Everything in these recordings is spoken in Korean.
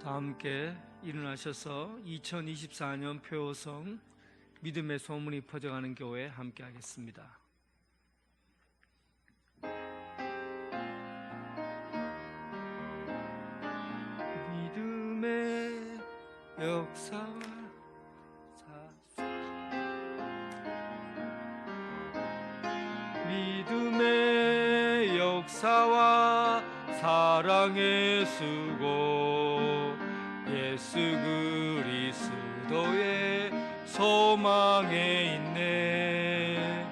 다 함께 일어나셔서 2024년 표성 믿음의 소문이 퍼져가는 교회 함께 하겠습니다. 믿음의 역사와 믿음의 역사와 사랑의 수고 예수 그리스도의 소망에 있네.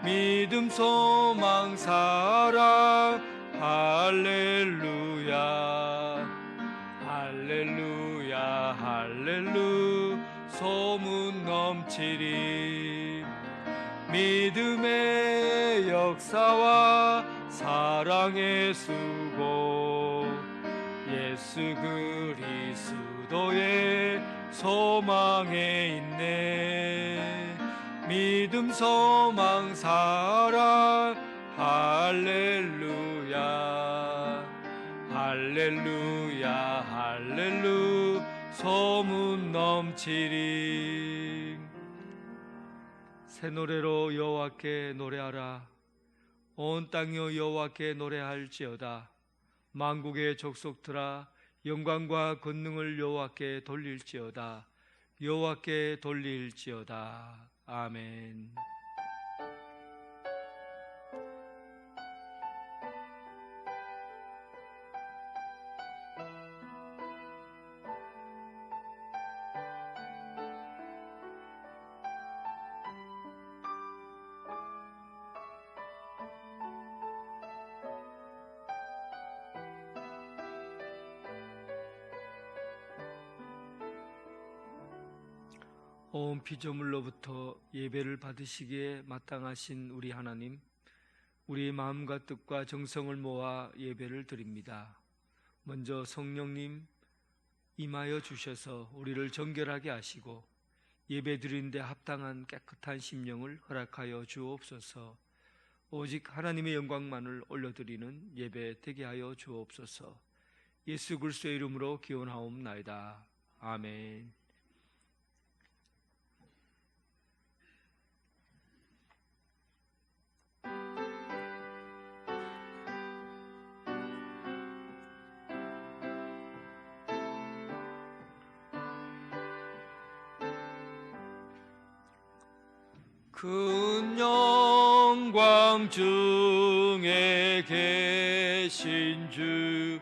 믿음 소망 사랑 할렐루야 할렐루야 할렐루 소문 넘치리. 믿음의 역사와 사랑의 수고 예수 그리스도의 소망에 있네. 믿음 소망 사랑 할렐루야 할렐루야 할렐루 소문 넘치리. 새 노래로 여호와께 노래하라. 온 땅이여 여호와께 노래할지어다. 만국의 족속들아 영광과 권능을 여호와께 돌릴지어다. 여호와께 돌릴지어다. 아멘. 온 피조물로부터 예배를 받으시기에 마땅하신 우리 하나님, 우리 마음과 뜻과 정성을 모아 예배를 드립니다. 먼저 성령님 임하여 주셔서 우리를 정결하게 하시고 예배 드리는 데 합당한 깨끗한 심령을 허락하여 주옵소서. 오직 하나님의 영광만을 올려드리는 예배 되게 하여 주옵소서. 예수 그리스도의 이름으로 기원하옵나이다. 아멘. 큰 영광 중에 계신 주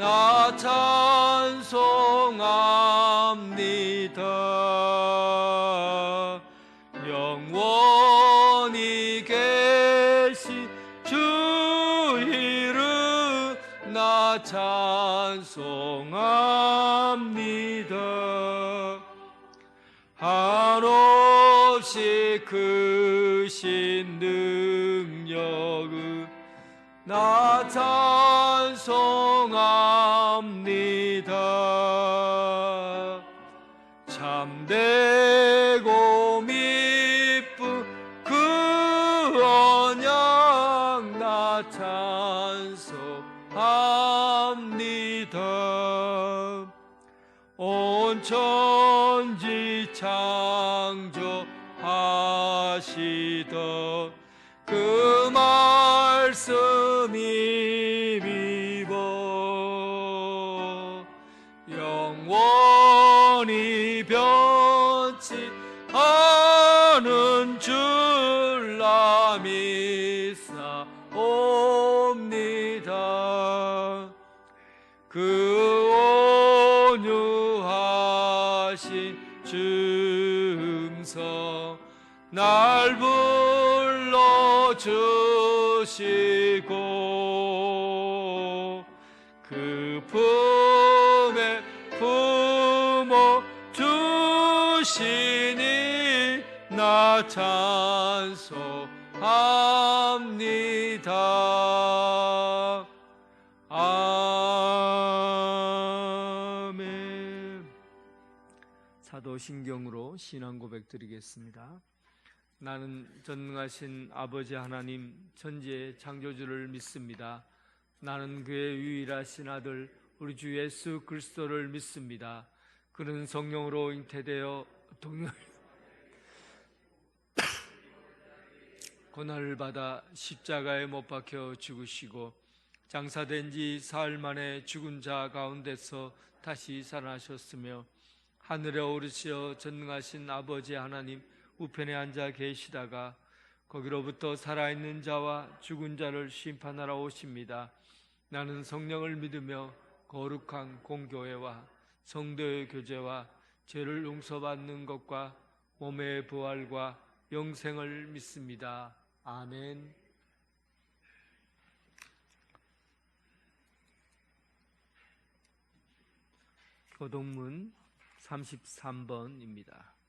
나 찬송합니다. 영원히 계신 주 이름 나 찬송합니다. 한없이 크신 능력은 나 찬송합니다. 참되고 미쁜 그 언약 나 찬송합니다. 온 천지 창조하시던 그 말씀이 미워 영원히 변치 않은 줄 나 믿사옵니다. 그 온유하신 증서 날 불러주시고 그 품에 품어 주시니 나 찬송합니다. 아멘. 사도신경으로 신앙 고백 드리겠습니다. 나는 전능하신 아버지 하나님 천지의 창조주를 믿습니다. 나는 그의 유일하신 아들 우리 주 예수 그리스도를 믿습니다. 그는 성령으로 잉태되어 고난을 받아 십자가에 못 박혀 죽으시고 장사된 지 사흘 만에 죽은 자 가운데서 다시 살아나셨으며 하늘에 오르시어 전능하신 아버지 하나님 우편에 앉아 계시다가 거기로부터 살아있는 자와 죽은 자를 심판하러 오십니다. 나는 성령을 믿으며 거룩한 공교회와 성도의 교제와 죄를 용서받는 것과 몸의 부활과 영생을 믿습니다. 아멘. 교동문 33번입니다.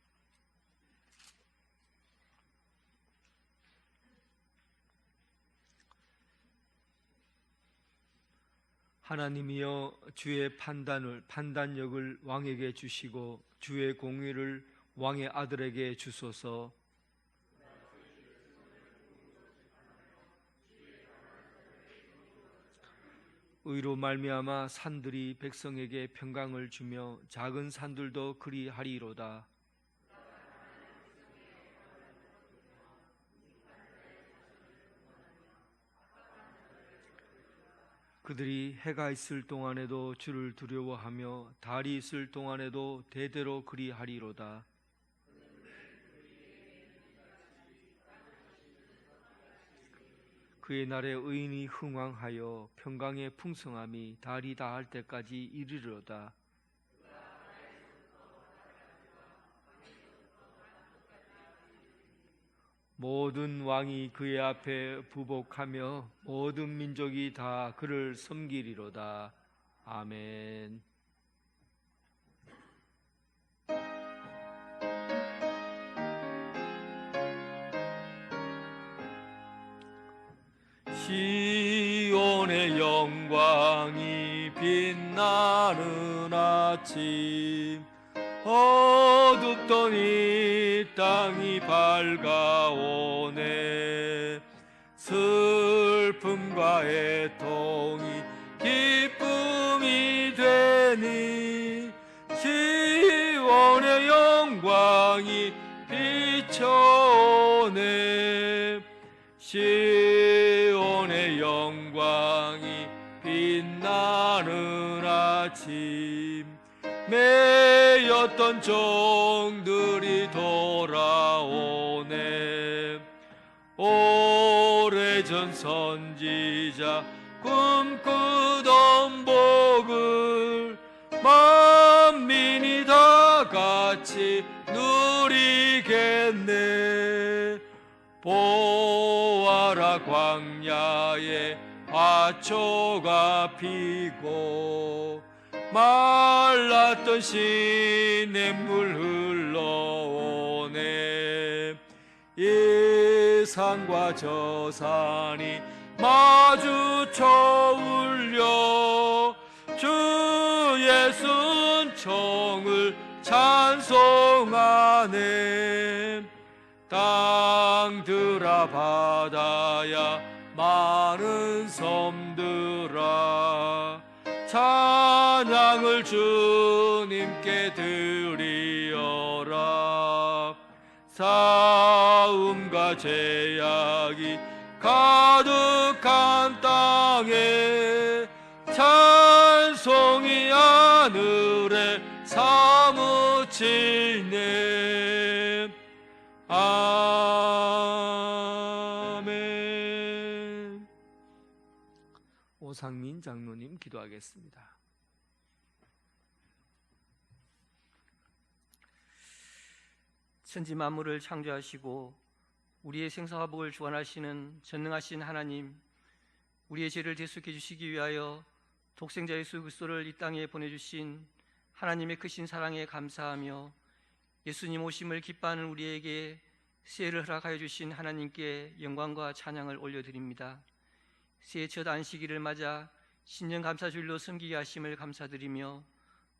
하나님이여 주의 판단력을 왕에게 주시고 주의 공의를 왕의 아들에게 주소서. 의로 말미암아 산들이 백성에게 평강을 주며 작은 산들도 그리하리로다. 그들이 해가 있을 동안에도 주를 두려워하며 달이 있을 동안에도 대대로 그리하리로다. 그의 날에 의인이 흥왕하여 평강의 풍성함이 달이 다할 때까지 이르리로다. 모든 왕이 그의 앞에 부복하며 모든 민족이 다 그를 섬기리로다. 아멘. 시온의 영광이 빛나는 아침, 어둡던 이 땅이 밝아오네. 슬픔과 애통이 기쁨이 되니 시온의 영광이 비춰오네. 시온의 영광이 빛나는 아침, 매였던 종들이 돌아오네. 오래전 선지자 꿈꾸던 복을 만민이 다 같이 누리겠네. 보아라 광야에 화초가 피고 말랐던 시냇물 흘러오네. 이 산과 저 산이 마주쳐 울려 주 예수 은총을 찬송하네. 땅들아 바다야 많은 섬들아 찬양을 주님께 드리어라. 싸움과 제약이 가득한 땅에 찬송이 하늘에 사무치네. 아멘. 오상민 장로님 기도하겠습니다. 천지 만물을 창조하시고 우리의 생사와 복을 주관하시는 전능하신 하나님, 우리의 죄를 대속해 주시기 위하여 독생자 예수 그리스도를 이 땅에 보내주신 하나님의 크신 사랑에 감사하며 예수님 오심을 기뻐하는 우리에게 새해를 허락하여 주신 하나님께 영광과 찬양을 올려드립니다. 새해 첫 안식일을 맞아 신년 감사주일로 섬기게 하심을 감사드리며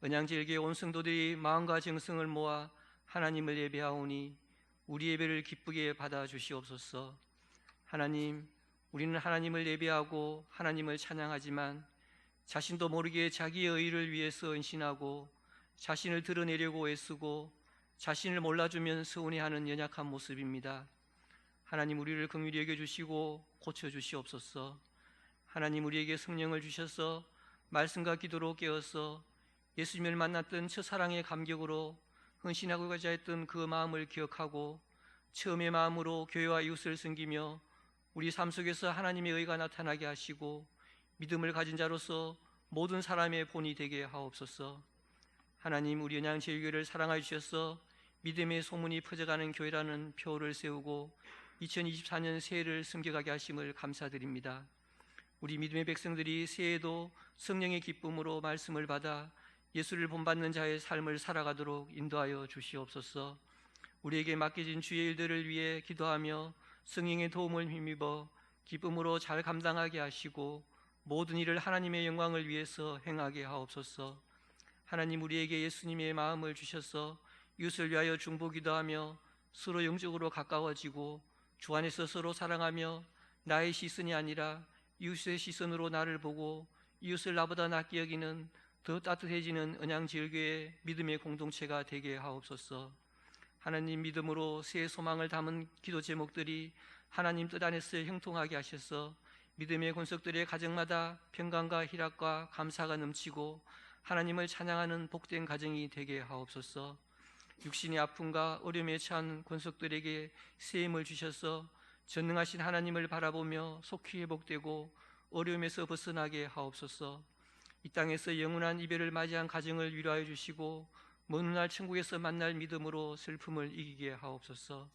언양제일교회 온 성도들이 마음과 정성을 모아 하나님을 예배하오니 우리 예배를 기쁘게 받아주시옵소서. 하나님, 우리는 하나님을 예배하고 하나님을 찬양하지만 자신도 모르게 자기의 의를 위해서 헌신하고 자신을 드러내려고 애쓰고 자신을 몰라주면 서운해하는 연약한 모습입니다. 하나님, 우리를 긍휼히 여겨주시고 고쳐주시옵소서. 하나님, 우리에게 성령을 주셔서 말씀과 기도로 깨어서 예수님을 만났던 첫사랑의 감격으로 헌신하고자 했던 그 마음을 기억하고 처음의 마음으로 교회와 이웃을 섬기며 우리 삶 속에서 하나님의 의가 나타나게 하시고 믿음을 가진 자로서 모든 사람의 본이 되게 하옵소서. 하나님, 우리 언양제일교회를 사랑하여 주셔서 믿음의 소문이 퍼져가는 교회라는 표를 세우고 2024년 새해를 숨겨가게 하심을 감사드립니다. 우리 믿음의 백성들이 새해에도 성령의 기쁨으로 말씀을 받아 예수를 본받는 자의 삶을 살아가도록 인도하여 주시옵소서. 우리에게 맡겨진 주의 일들을 위해 기도하며 성령의 도움을 힘입어 기쁨으로 잘 감당하게 하시고 모든 일을 하나님의 영광을 위해서 행하게 하옵소서. 하나님, 우리에게 예수님의 마음을 주셔서 이웃을 위하여 중보기도 하며 서로 영적으로 가까워지고 주 안에서 서로 사랑하며 나의 시선이 아니라 이웃의 시선으로 나를 보고 이웃을 나보다 낫게 여기는 더 따뜻해지는 언양제일교회 믿음의 공동체가 되게 하옵소서. 하나님, 믿음으로 새해 소망을 담은 기도 제목들이 하나님 뜻 안에서 형통하게 하셔서 믿음의 권속들의 가정마다 평강과 희락과 감사가 넘치고 하나님을 찬양하는 복된 가정이 되게 하옵소서. 육신의 아픔과 어려움에 처한 권속들에게 세임을 주셔서 전능하신 하나님을 바라보며 속히 회복되고 어려움에서 벗어나게 하옵소서. 이 땅에서 영원한 이별을 맞이한 가정을 위로하여 주시고 먼 훗날 천국에서 만날 믿음으로 슬픔을 이기게 하옵소서.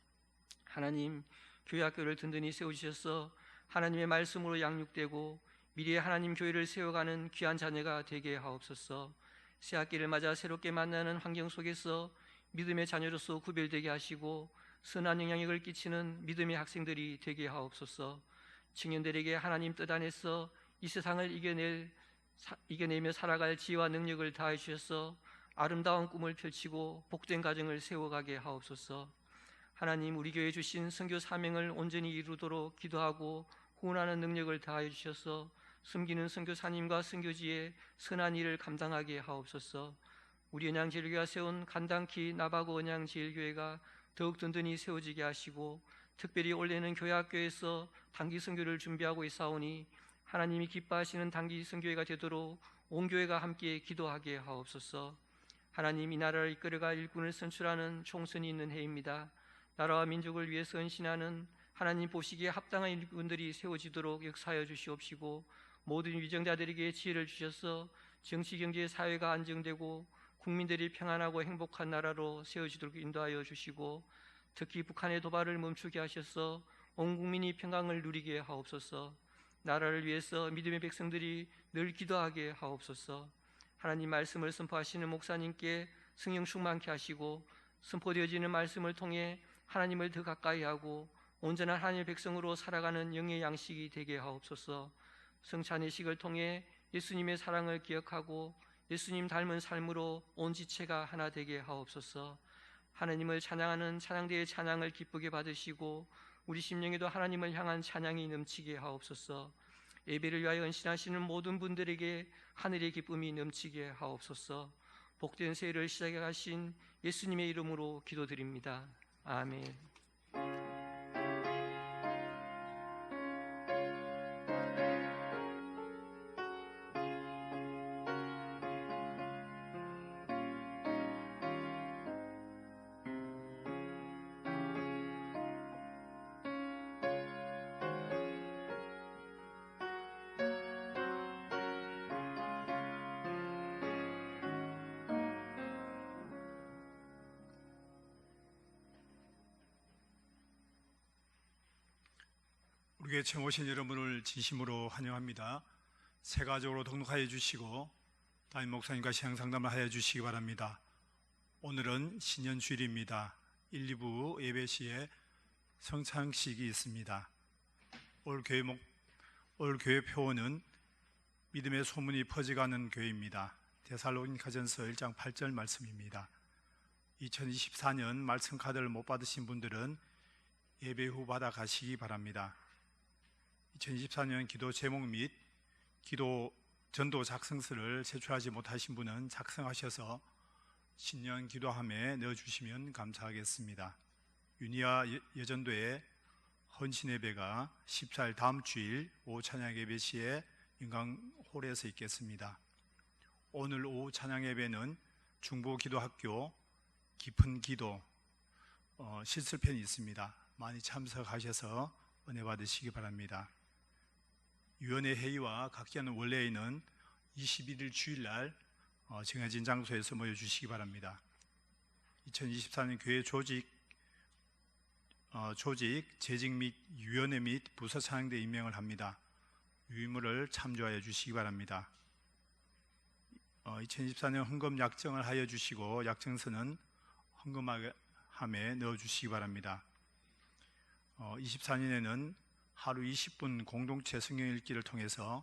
하나님, 교회 학교를 든든히 세우셔서 하나님의 말씀으로 양육되고 미래의 하나님 교회를 세워가는 귀한 자녀가 되게 하옵소서. 새 학기를 맞아 새롭게 만나는 환경 속에서 믿음의 자녀로서 구별되게 하시고 선한 영향력을 끼치는 믿음의 학생들이 되게 하옵소서. 청년들에게 하나님 뜻 안에서 이 세상을 이겨내며 살아갈 지혜와 능력을 다해 주셔서 아름다운 꿈을 펼치고 복된 가정을 세워가게 하옵소서. 하나님, 우리 교회에 주신 선교 사명을 온전히 이루도록 기도하고 후원하는 능력을 다해 주셔서 숨기는 선교사님과 선교지의 선한 일을 감당하게 하옵소서. 우리 언양제일교회가 세운 간당키 나바고 언양제일교회가 더욱 든든히 세워지게 하시고 특별히 올해는 교회학교에서 단기 선교를 준비하고 있사오니 하나님이 기뻐하시는 단기 선교회가 되도록 온 교회가 함께 기도하게 하옵소서. 하나님, 이 나라를 이끌어갈 일꾼을 선출하는 총선이 있는 해입니다. 나라와 민족을 위해서 헌신하는 하나님 보시기에 합당한 일꾼들이 세워지도록 역사하여 주시옵시고 모든 위정자들에게 지혜를 주셔서 정치, 경제, 사회가 안정되고 국민들이 평안하고 행복한 나라로 세워지도록 인도하여 주시고 특히 북한의 도발을 멈추게 하셔서 온 국민이 평강을 누리게 하옵소서. 나라를 위해서 믿음의 백성들이 늘 기도하게 하옵소서. 하나님 말씀을 선포하시는 목사님께 성령 충만케 하시고 선포되어지는 말씀을 통해 하나님을 더 가까이 하고 온전한 하나님의 백성으로 살아가는 영의 양식이 되게 하옵소서. 성찬의식을 통해 예수님의 사랑을 기억하고 예수님 닮은 삶으로 온 지체가 하나 되게 하옵소서. 하나님을 찬양하는 찬양대의 찬양을 기쁘게 받으시고 우리 심령에도 하나님을 향한 찬양이 넘치게 하옵소서. 예배를 위하여 헌신하시는 모든 분들에게 하늘의 기쁨이 넘치게 하옵소서. 복된 새해를 시작해 가신 예수님의 이름으로 기도드립니다. 아멘. 우리 교회 처음 오신 여러분을 진심으로 환영합니다. 새 가족으로 등록하여 주시고 담임 목사님과 신앙상담을 하여 주시기 바랍니다. 오늘은 신년주일입니다. 1, 2부 예배 시에 성찬식이 있습니다. 올 교회 표어는 믿음의 소문이 퍼져가는 교회입니다. 데살로니가전서 1장 8절 말씀입니다. 2024년 말씀 카드를 못 받으신 분들은 예배 후 받아 가시기 바랍니다. 2024년 기도 제목 및 기도 전도 작성서를 제출하지 못하신 분은 작성하셔서 신년 기도함에 넣어주시면 감사하겠습니다. 유니아 여전도의 헌신예배가 14일 다음 주일 오후 찬양예배 시에 인강홀에서 있겠습니다. 오늘 오후 찬양예배는 중보기도학교 깊은 기도 실습편이 있습니다. 많이 참석하셔서 은혜 받으시기 바랍니다. 위원회 회의와 각기하는 원래회의는 21일 주일날 정해진 장소에서 모여주시기 바랍니다. 2024년 교회 조직, 재직 및 위원회 및 부서 찬양대 임명을 합니다. 유의물을 참조하여 주시기 바랍니다. 2024년 헌금 약정을 하여 주시고 약정서는 헌금함에 넣어 주시기 바랍니다. 24년에는 하루 20분 공동체 성경 읽기를 통해서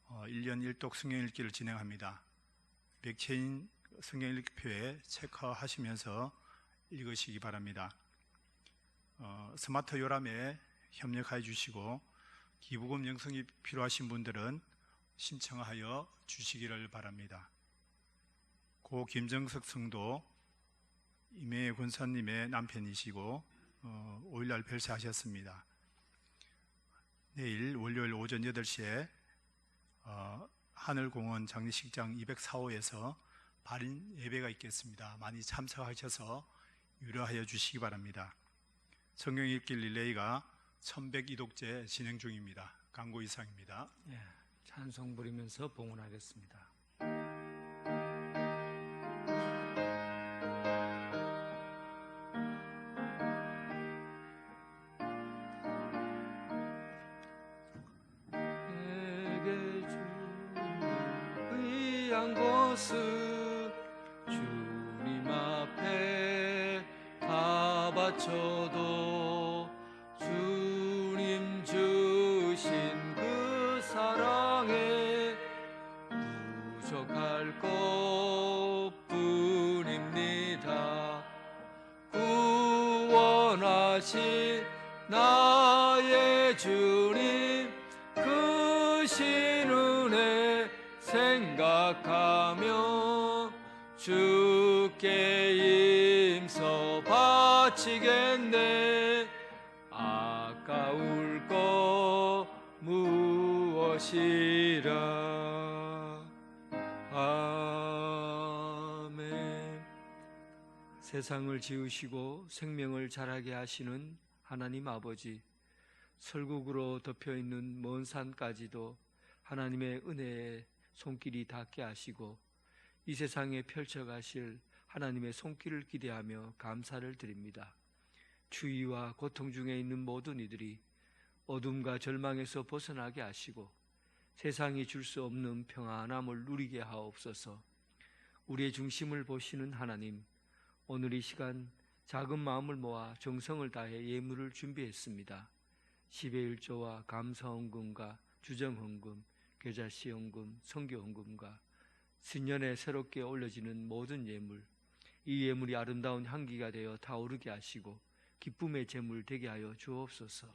1년 1독 성경 읽기를 진행합니다. 맥체인 성경 읽기표에 체크하시면서 읽으시기 바랍니다. 스마트 요람에 협력하여 주시고 기부금 영성이 필요하신 분들은 신청하여 주시기를 바랍니다. 고 김정석 성도 임혜혜 권사님의 남편이시고 5일날 별세하셨습니다. 내일 월요일 오전 8시에 하늘공원 장례식장 204호에서 발인 예배가 있겠습니다. 많이 참석하셔서 유료하여 주시기 바랍니다. 성경 읽기 릴레이가 1102독째 진행 중입니다. 광고 이상입니다. 찬송 부리면서 봉헌하겠습니다. 내게 주는 위한 것은 주님 앞에 다 바쳐도 주님 주신 그 사랑에 부족할 것뿐입니다. 구원하신 나의 주님 크신 은혜 생각하며 주께 임서 바치겠네. 아까울 것 무엇이라. 아멘. 세상을 지으시고 생명을 자라게 하시는 하나님 아버지, 설국으로 덮여있는 먼 산까지도 하나님의 은혜의 손길이 닿게 하시고 이 세상에 펼쳐가실 하나님의 손길을 기대하며 감사를 드립니다. 추위와 고통 중에 있는 모든 이들이 어둠과 절망에서 벗어나게 하시고 세상이 줄 수 없는 평안함을 누리게 하옵소서. 우리의 중심을 보시는 하나님, 오늘 이 시간 작은 마음을 모아 정성을 다해 예물을 준비했습니다. 10의 1조와 감사헌금과 주정헌금, 계좌시헌금, 선교헌금과 신년에 새롭게 올려지는 모든 예물, 이 예물이 아름다운 향기가 되어 타오르게 하시고 기쁨의 제물 되게 하여 주옵소서.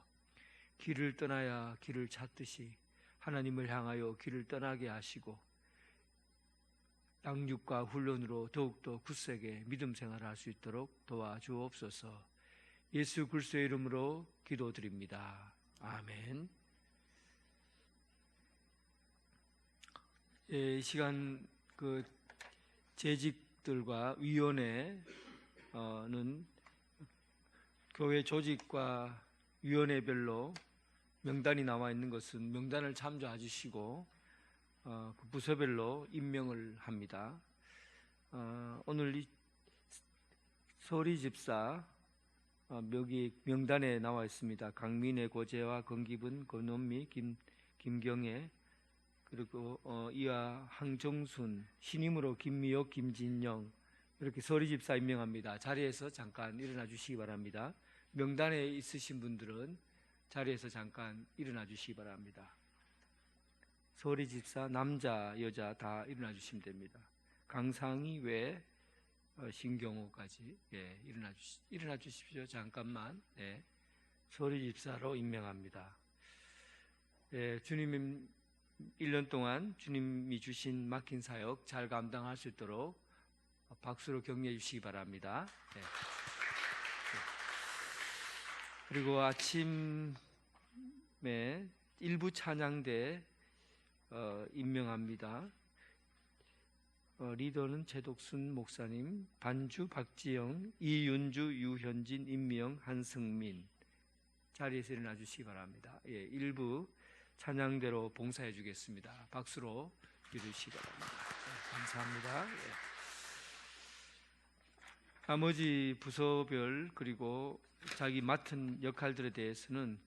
길을 떠나야 길을 찾듯이 하나님을 향하여 길을 떠나게 하시고 양육과 훈련으로 더욱더 굳세게 믿음 생활을 할 수 있도록 도와주옵소서. 예수 그리스도의 이름으로 기도드립니다. 아멘. 이 시간 재직들과 위원회는 교회 조직과 위원회별로 명단이 나와 있는 것은 명단을 참조해 주시고 그 부서별로 임명을 합니다. 오늘 이 서리 집사 여기 명단에 나와 있습니다. 강민의 고재와 건기분, 권원미, 김경애, 그리고 이하 항정순, 신임으로 김미옥, 김진영, 이렇게 서리 집사 임명합니다. 자리에서 잠깐 일어나 주시기 바랍니다. 명단에 있으신 분들은 자리에서 잠깐 일어나 주시기 바랍니다. 서리 집사 남자 여자 다 일어나 주시면 됩니다. 강상희 외 신경호까지 일어나 주십시오. 잠깐만. 서리 집사로 임명합니다. 주님 1년 동안 주님이 주신 맡긴 사역 잘 감당할 수 있도록 박수로 격려해 주시기 바랍니다. 네. 그리고 아침에 일부 찬양대 임명합니다. 리더는 최독순 목사님, 반주 박지영, 이윤주, 유현진, 임미영, 한승민. 자리에서 일어나 주시기 바랍니다. 예, 일부 찬양대로 봉사해 주겠습니다. 박수로 기도주시기 바랍니다. 네, 감사합니다. 예. 나머지 부서별 그리고 자기 맡은 역할들에 대해서는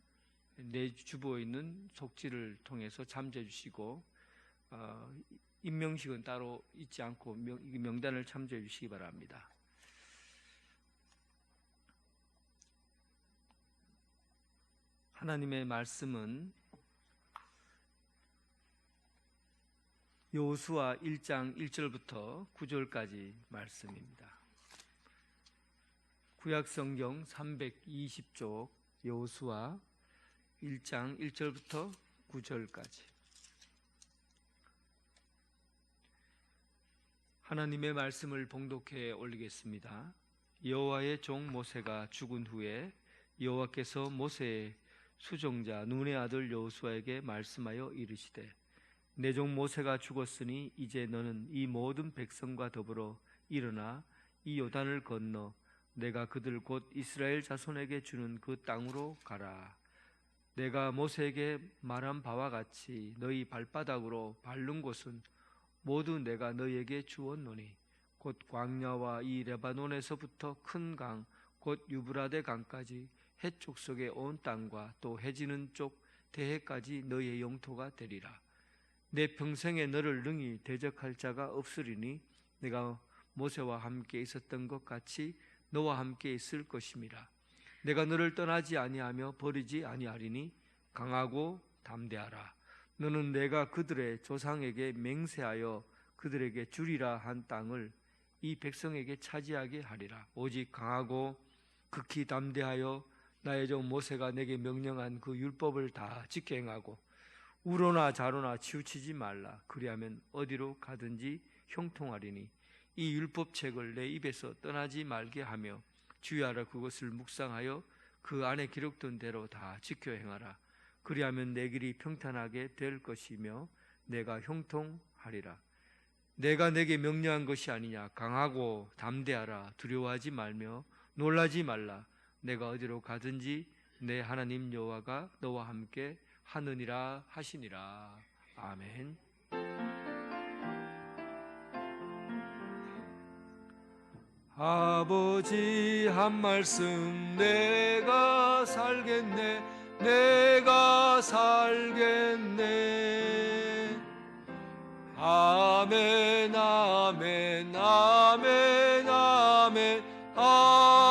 내 주보에 있는 속지를 통해서 참조해 주시고 임명식은 따로 있지 않고 명단을 참조해 주시기 바랍니다. 하나님의 말씀은 여호수아 1장 1절부터 9절까지 말씀입니다. 구약성경 320쪽 여호수아 1장 1절부터 9절까지. 하나님의 말씀을 봉독해 올리겠습니다. 여호와의 종 모세가 죽은 후에 여호와께서 모세의 수종자 눈의 아들 여호수아에게 말씀하여 이르시되 내 종 모세가 죽었으니 이제 너는 이 모든 백성과 더불어 일어나 이 요단을 건너 내가 그들 곧 이스라엘 자손에게 주는 그 땅으로 가라. 내가 모세에게 말한 바와 같이 너희 발바닥으로 밟는 곳은 모두 내가 너희에게 주었노니 곧 광야와 이 레바논에서부터 큰 강 곧 유브라데 강까지 해쪽 속의 온 땅과 또 해지는 쪽 대해까지 너희의 영토가 되리라. 내 평생에 너를 능히 대적할 자가 없으리니 내가 모세와 함께 있었던 것 같이 너와 함께 있을 것임이라. 내가 너를 떠나지 아니하며 버리지 아니하리니 강하고 담대하라. 너는 내가 그들의 조상에게 맹세하여 그들에게 주리라 한 땅을 이 백성에게 차지하게 하리라. 오직 강하고 극히 담대하여 나의 종 모세가 내게 명령한 그 율법을 다 지켜 행하고 우로나 좌로나 치우치지 말라. 그리하면 어디로 가든지 형통하리니 이 율법책을 내 입에서 떠나지 말게 하며 주의하라. 그것을 묵상하여 그 안에 기록된 대로 다 지켜 행하라. 그리하면 내 길이 평탄하게 될 것이며 내가 형통하리라. 내가 내게 명령한 것이 아니냐. 강하고 담대하라. 두려워하지 말며 놀라지 말라. 내가 어디로 가든지 내 하나님 여호와가 너와 함께 하느니라 하시니라. 아멘. 아버지 한 말씀 내가 살겠네. 내가 살겠네. 아멘 아멘 아멘 아멘 아멘.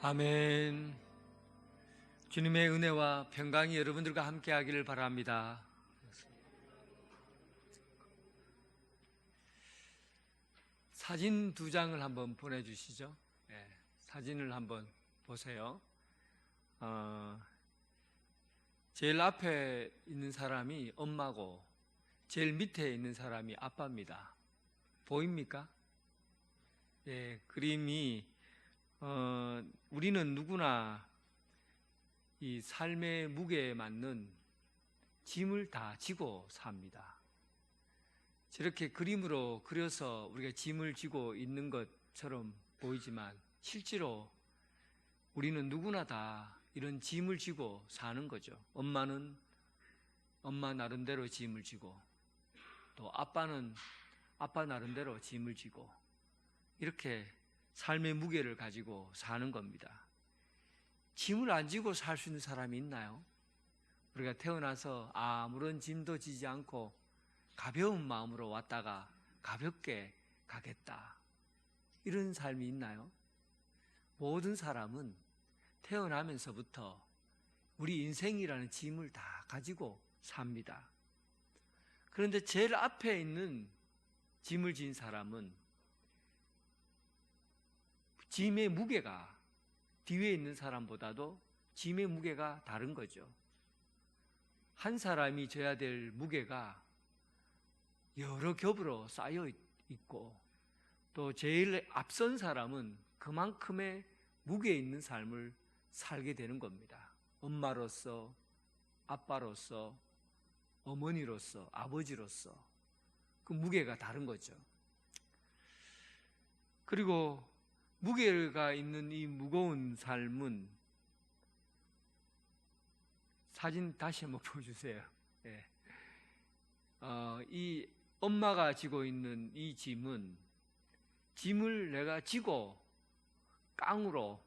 아멘. 주님의 은혜와 평강이 여러분들과 함께 하기를 바랍니다. 사진 2장을 한번 보내주시죠. 네, 사진을 한번 보세요. 제일 앞에 있는 사람이 엄마고 제일 밑에 있는 사람이 아빠입니다. 보입니까? 예, 그림이 우리는 누구나 이 삶의 무게에 맞는 짐을 다 지고 삽니다. 저렇게 그림으로 그려서 우리가 짐을 지고 있는 것처럼 보이지만 실제로 우리는 누구나 다 이런 짐을 지고 사는 거죠. 엄마는 엄마 나름대로 짐을 지고, 또 아빠는 아빠 나름대로 짐을 지고, 이렇게 삶의 무게를 가지고 사는 겁니다. 짐을 안 지고 살 수 있는 사람이 있나요? 우리가 태어나서 아무런 짐도 지지 않고 가벼운 마음으로 왔다가 가볍게 가겠다, 이런 삶이 있나요? 모든 사람은 태어나면서부터 우리 인생이라는 짐을 다 가지고 삽니다. 그런데 제일 앞에 있는 짐을 진 사람은 짐의 무게가 뒤에 있는 사람보다도 짐의 무게가 다른 거죠. 한 사람이 져야 될 무게가 여러 겹으로 쌓여 있고, 또 제일 앞선 사람은 그만큼의 무게 있는 삶을 살게 되는 겁니다. 엄마로서, 아빠로서, 어머니로서, 아버지로서 그 무게가 다른 거죠. 그리고 무게가 있는 이 무거운 삶은, 사진 다시 한번 보여주세요. 예. 이 엄마가 지고 있는 이 짐을 내가 지고 깡으로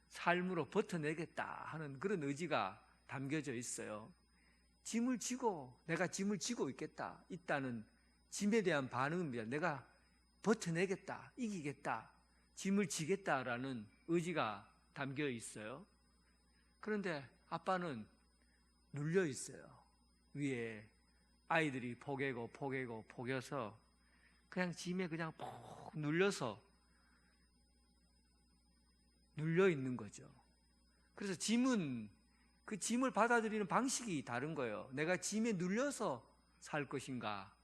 삶으로 버텨내겠다 하는 그런 의지가 담겨져 있어요. 짐을 지고, 내가 짐을 지고 있다는 짐에 대한 반응입니다. 내가 버텨내겠다, 이기겠다, 짐을 지겠다라는 의지가 담겨 있어요. 그런데 아빠는 눌려 있어요. 위에 아이들이 포개서 그냥 짐에 그냥 푹 눌려 있는 거죠. 그래서 그 짐을 받아들이는 방식이 다른 거예요. 내가 짐에 눌려서 살 것인가,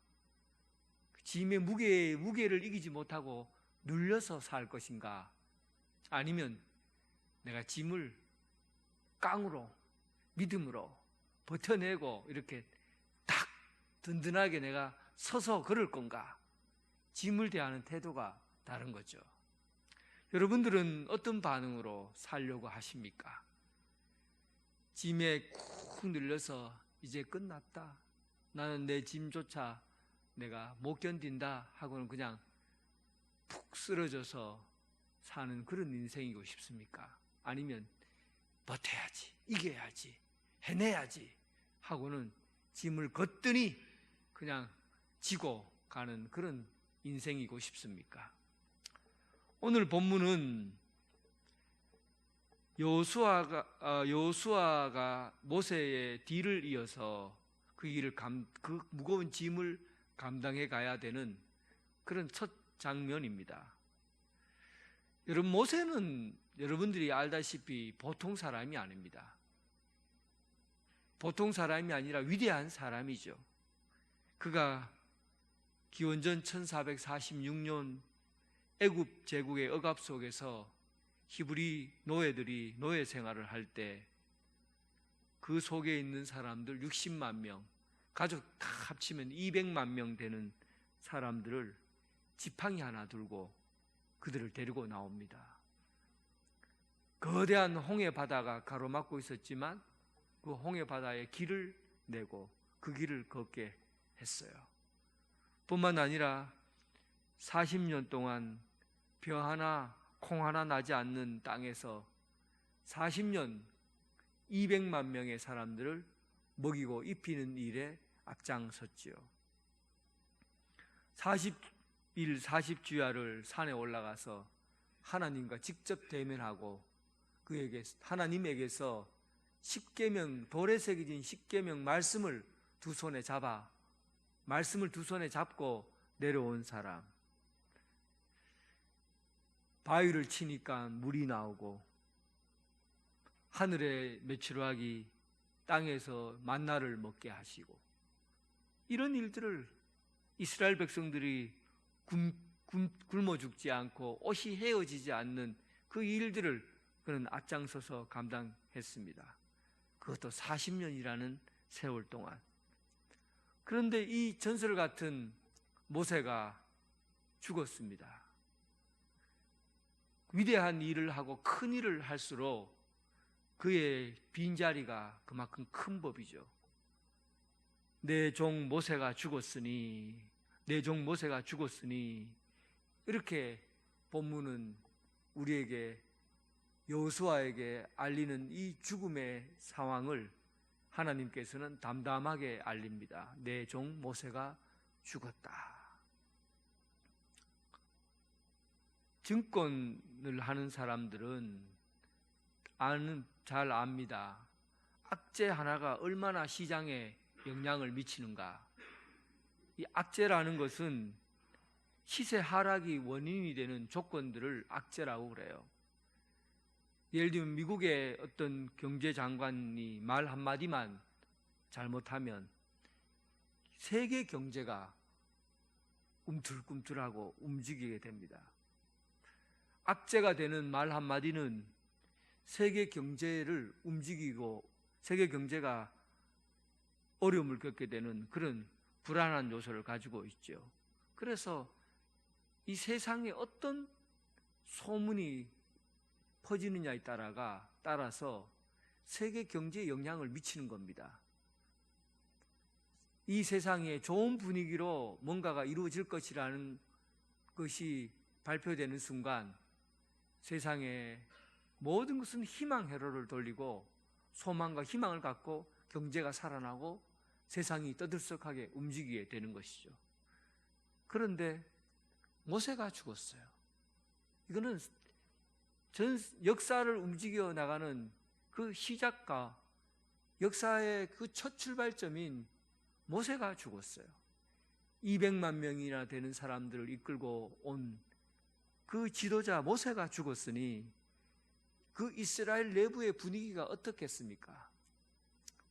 짐의 무게를 이기지 못하고 눌려서 살 것인가, 아니면 내가 짐을 깡으로, 믿음으로 버텨내고 이렇게 딱 든든하게 내가 서서 걸을 건가. 짐을 대하는 태도가 다른 거죠. 여러분들은 어떤 반응으로 살려고 하십니까? 짐에 쿡 눌려서 이제 끝났다, 나는 내 짐조차 내가 못 견딘다 하고는 그냥 푹 쓰러져서 사는 그런 인생이고 싶습니까? 아니면 버텨야지, 이겨야지, 해내야지 하고는 짐을 거뜬히 그냥 지고 가는 그런 인생이고 싶습니까? 오늘 본문은 여호수아가 모세의 뒤를 이어서 그 무거운 짐을 감당해 가야 되는 그런 첫 장면입니다. 여러분, 모세는 여러분들이 알다시피 보통 사람이 아닙니다. 보통 사람이 아니라 위대한 사람이죠. 그가 기원전 1446년 애굽 제국의 억압 속에서 히브리 노예들이 노예 생활을 할 때 그 속에 있는 사람들 60만 명, 가족 다 합치면 200만 명 되는 사람들을 지팡이 하나 들고 그들을 데리고 나옵니다. 거대한 홍해 바다가 가로막고 있었지만 그 홍해 바다에 길을 내고 그 길을 걷게 했어요. 뿐만 아니라 40년 동안 벼 하나 콩 하나 나지 않는 땅에서 40년 200만 명의 사람들을 먹이고 입히는 일에 앞장섰지요. 40일 40주야를 산에 올라가서 하나님과 직접 대면하고 그에게 하나님에게서 십계명, 돌에 새겨진 십계명 말씀을 두 손에 잡고 내려온 사람. 바위를 치니까 물이 나오고 하늘의 메추라기 땅에서 만나를 먹게 하시고, 이런 일들을 이스라엘 백성들이 굶어 죽지 않고 옷이 헤어지지 않는 그 일들을 그는 앞장서서 감당했습니다. 그것도 40년이라는 세월 동안. 그런데 이 전설 같은 모세가 죽었습니다. 위대한 일을 하고 큰 일을 할수록 그의 빈자리가 그만큼 큰 법이죠. 내 종 모세가 죽었으니 이렇게 본문은 우리에게, 여호수아에게 알리는 이 죽음의 상황을 하나님께서는 담담하게 알립니다. 내 종 모세가 죽었다. 증권을 하는 사람들은 잘 압니다. 악재 하나가 얼마나 시장에 영향을 미치는가. 이 악재라는 것은 시세 하락이 원인이 되는 조건들을 악재라고 그래요. 예를 들면 미국의 어떤 경제장관이 말 한마디만 잘못하면 세계 경제가 움틀꿈틀하고 움직이게 됩니다. 악재가 되는 말 한마디는 세계 경제를 움직이고 세계 경제가 어려움을 겪게 되는 그런 불안한 요소를 가지고 있죠. 그래서 이 세상에 어떤 소문이 퍼지느냐에 따라서 세계 경제에 영향을 미치는 겁니다. 이 세상에 좋은 분위기로 뭔가가 이루어질 것이라는 것이 발표되는 순간 세상에 모든 것은 희망 회로를 돌리고 소망과 희망을 갖고 경제가 살아나고 세상이 떠들썩하게 움직이게 되는 것이죠. 그런데 모세가 죽었어요. 이거는 전 역사를 움직여 나가는 그 시작과 역사의 그 첫 출발점인 모세가 죽었어요. 200만 명이나 되는 사람들을 이끌고 온 그 지도자 모세가 죽었으니 그 이스라엘 내부의 분위기가 어떻겠습니까?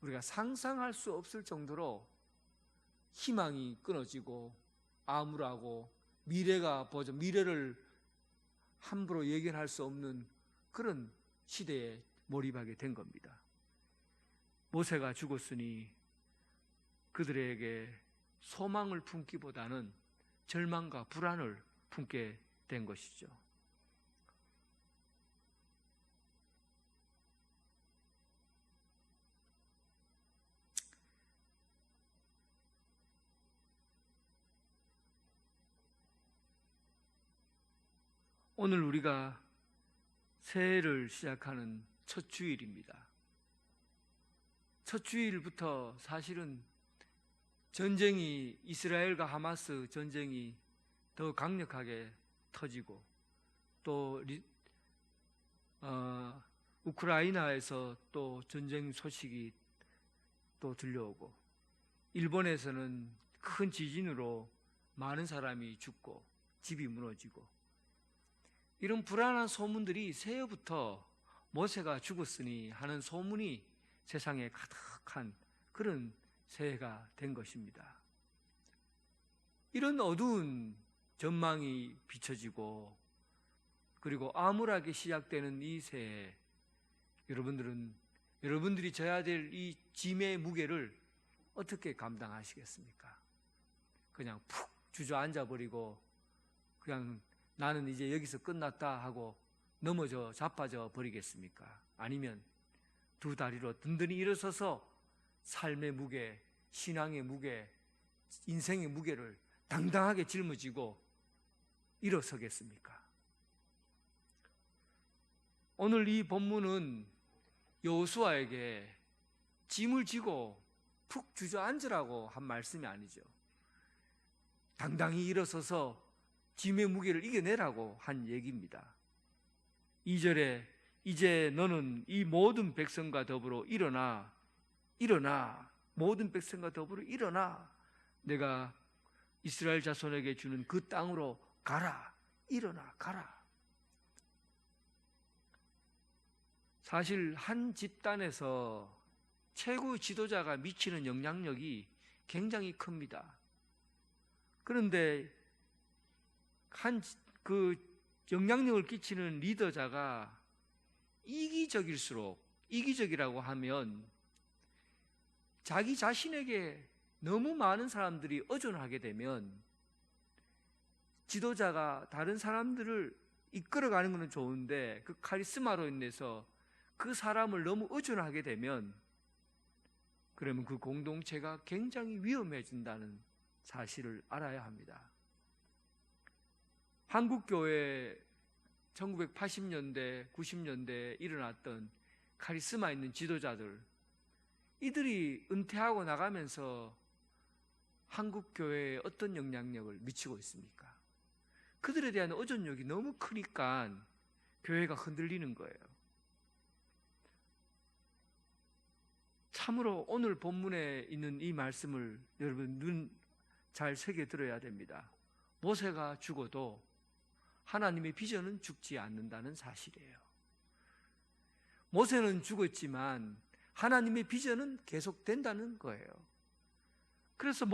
우리가 상상할 수 없을 정도로 희망이 끊어지고 암울하고 미래를 함부로 예견할 수 없는 그런 시대에 몰입하게 된 겁니다. 모세가 죽었으니 그들에게 소망을 품기보다는 절망과 불안을 품게 된 것이죠. 오늘 우리가 새해를 시작하는 첫 주일입니다. 첫 주일부터 사실은 전쟁이, 이스라엘과 하마스 전쟁이 더 강력하게 터지고 또 우크라이나에서 또 전쟁 소식이 또 들려오고 일본에서는 큰 지진으로 많은 사람이 죽고 집이 무너지고 이런 불안한 소문들이 새해부터 모세가 죽었으니 하는 소문이 세상에 가득한 그런 새해가 된 것입니다. 이런 어두운 전망이 비춰지고 그리고 암울하게 시작되는 이 새해, 여러분들이 져야 될 이 짐의 무게를 어떻게 감당하시겠습니까? 그냥 푹 주저앉아 버리고 그냥 나는 이제 여기서 끝났다 하고 넘어져 자빠져 버리겠습니까? 아니면 두 다리로 든든히 일어서서 삶의 무게, 신앙의 무게, 인생의 무게를 당당하게 짊어지고 일어서겠습니까? 오늘 이 본문은 여호수아에게 짐을 지고 푹 주저앉으라고 한 말씀이 아니죠. 당당히 일어서서 짐의 무게를 이겨내라고 한 얘기입니다. 2절에 이제 너는 이 모든 백성과 더불어 일어나 모든 백성과 더불어 일어나 내가 이스라엘 자손에게 주는 그 땅으로 가라. 일어나 가라. 사실 한 집단에서 최고 지도자가 미치는 영향력이 굉장히 큽니다. 그런데 그 영향력을 끼치는 리더자가 이기적이라고 하면 자기 자신에게 너무 많은 사람들이 의존하게 되면 지도자가 다른 사람들을 이끌어가는 것은 좋은데 그 카리스마로 인해서 그 사람을 너무 의존하게 되면 그러면 그 공동체가 굉장히 위험해진다는 사실을 알아야 합니다. 한국교회 1980년대, 90년대에 일어났던 카리스마 있는 지도자들, 이들이 은퇴하고 나가면서 한국교회에 어떤 영향력을 미치고 있습니까? 그들에 대한 의존력이 너무 크니까 교회가 흔들리는 거예요. 참으로 오늘 본문에 있는 이 말씀을 여러분 눈 잘 새겨 들어야 됩니다. 모세가 죽어도 하나님의 비전은 죽지 않는다는 사실이에요. 모세는 죽었지만 하나님의 비전은 계속된다는 거예요. 그래서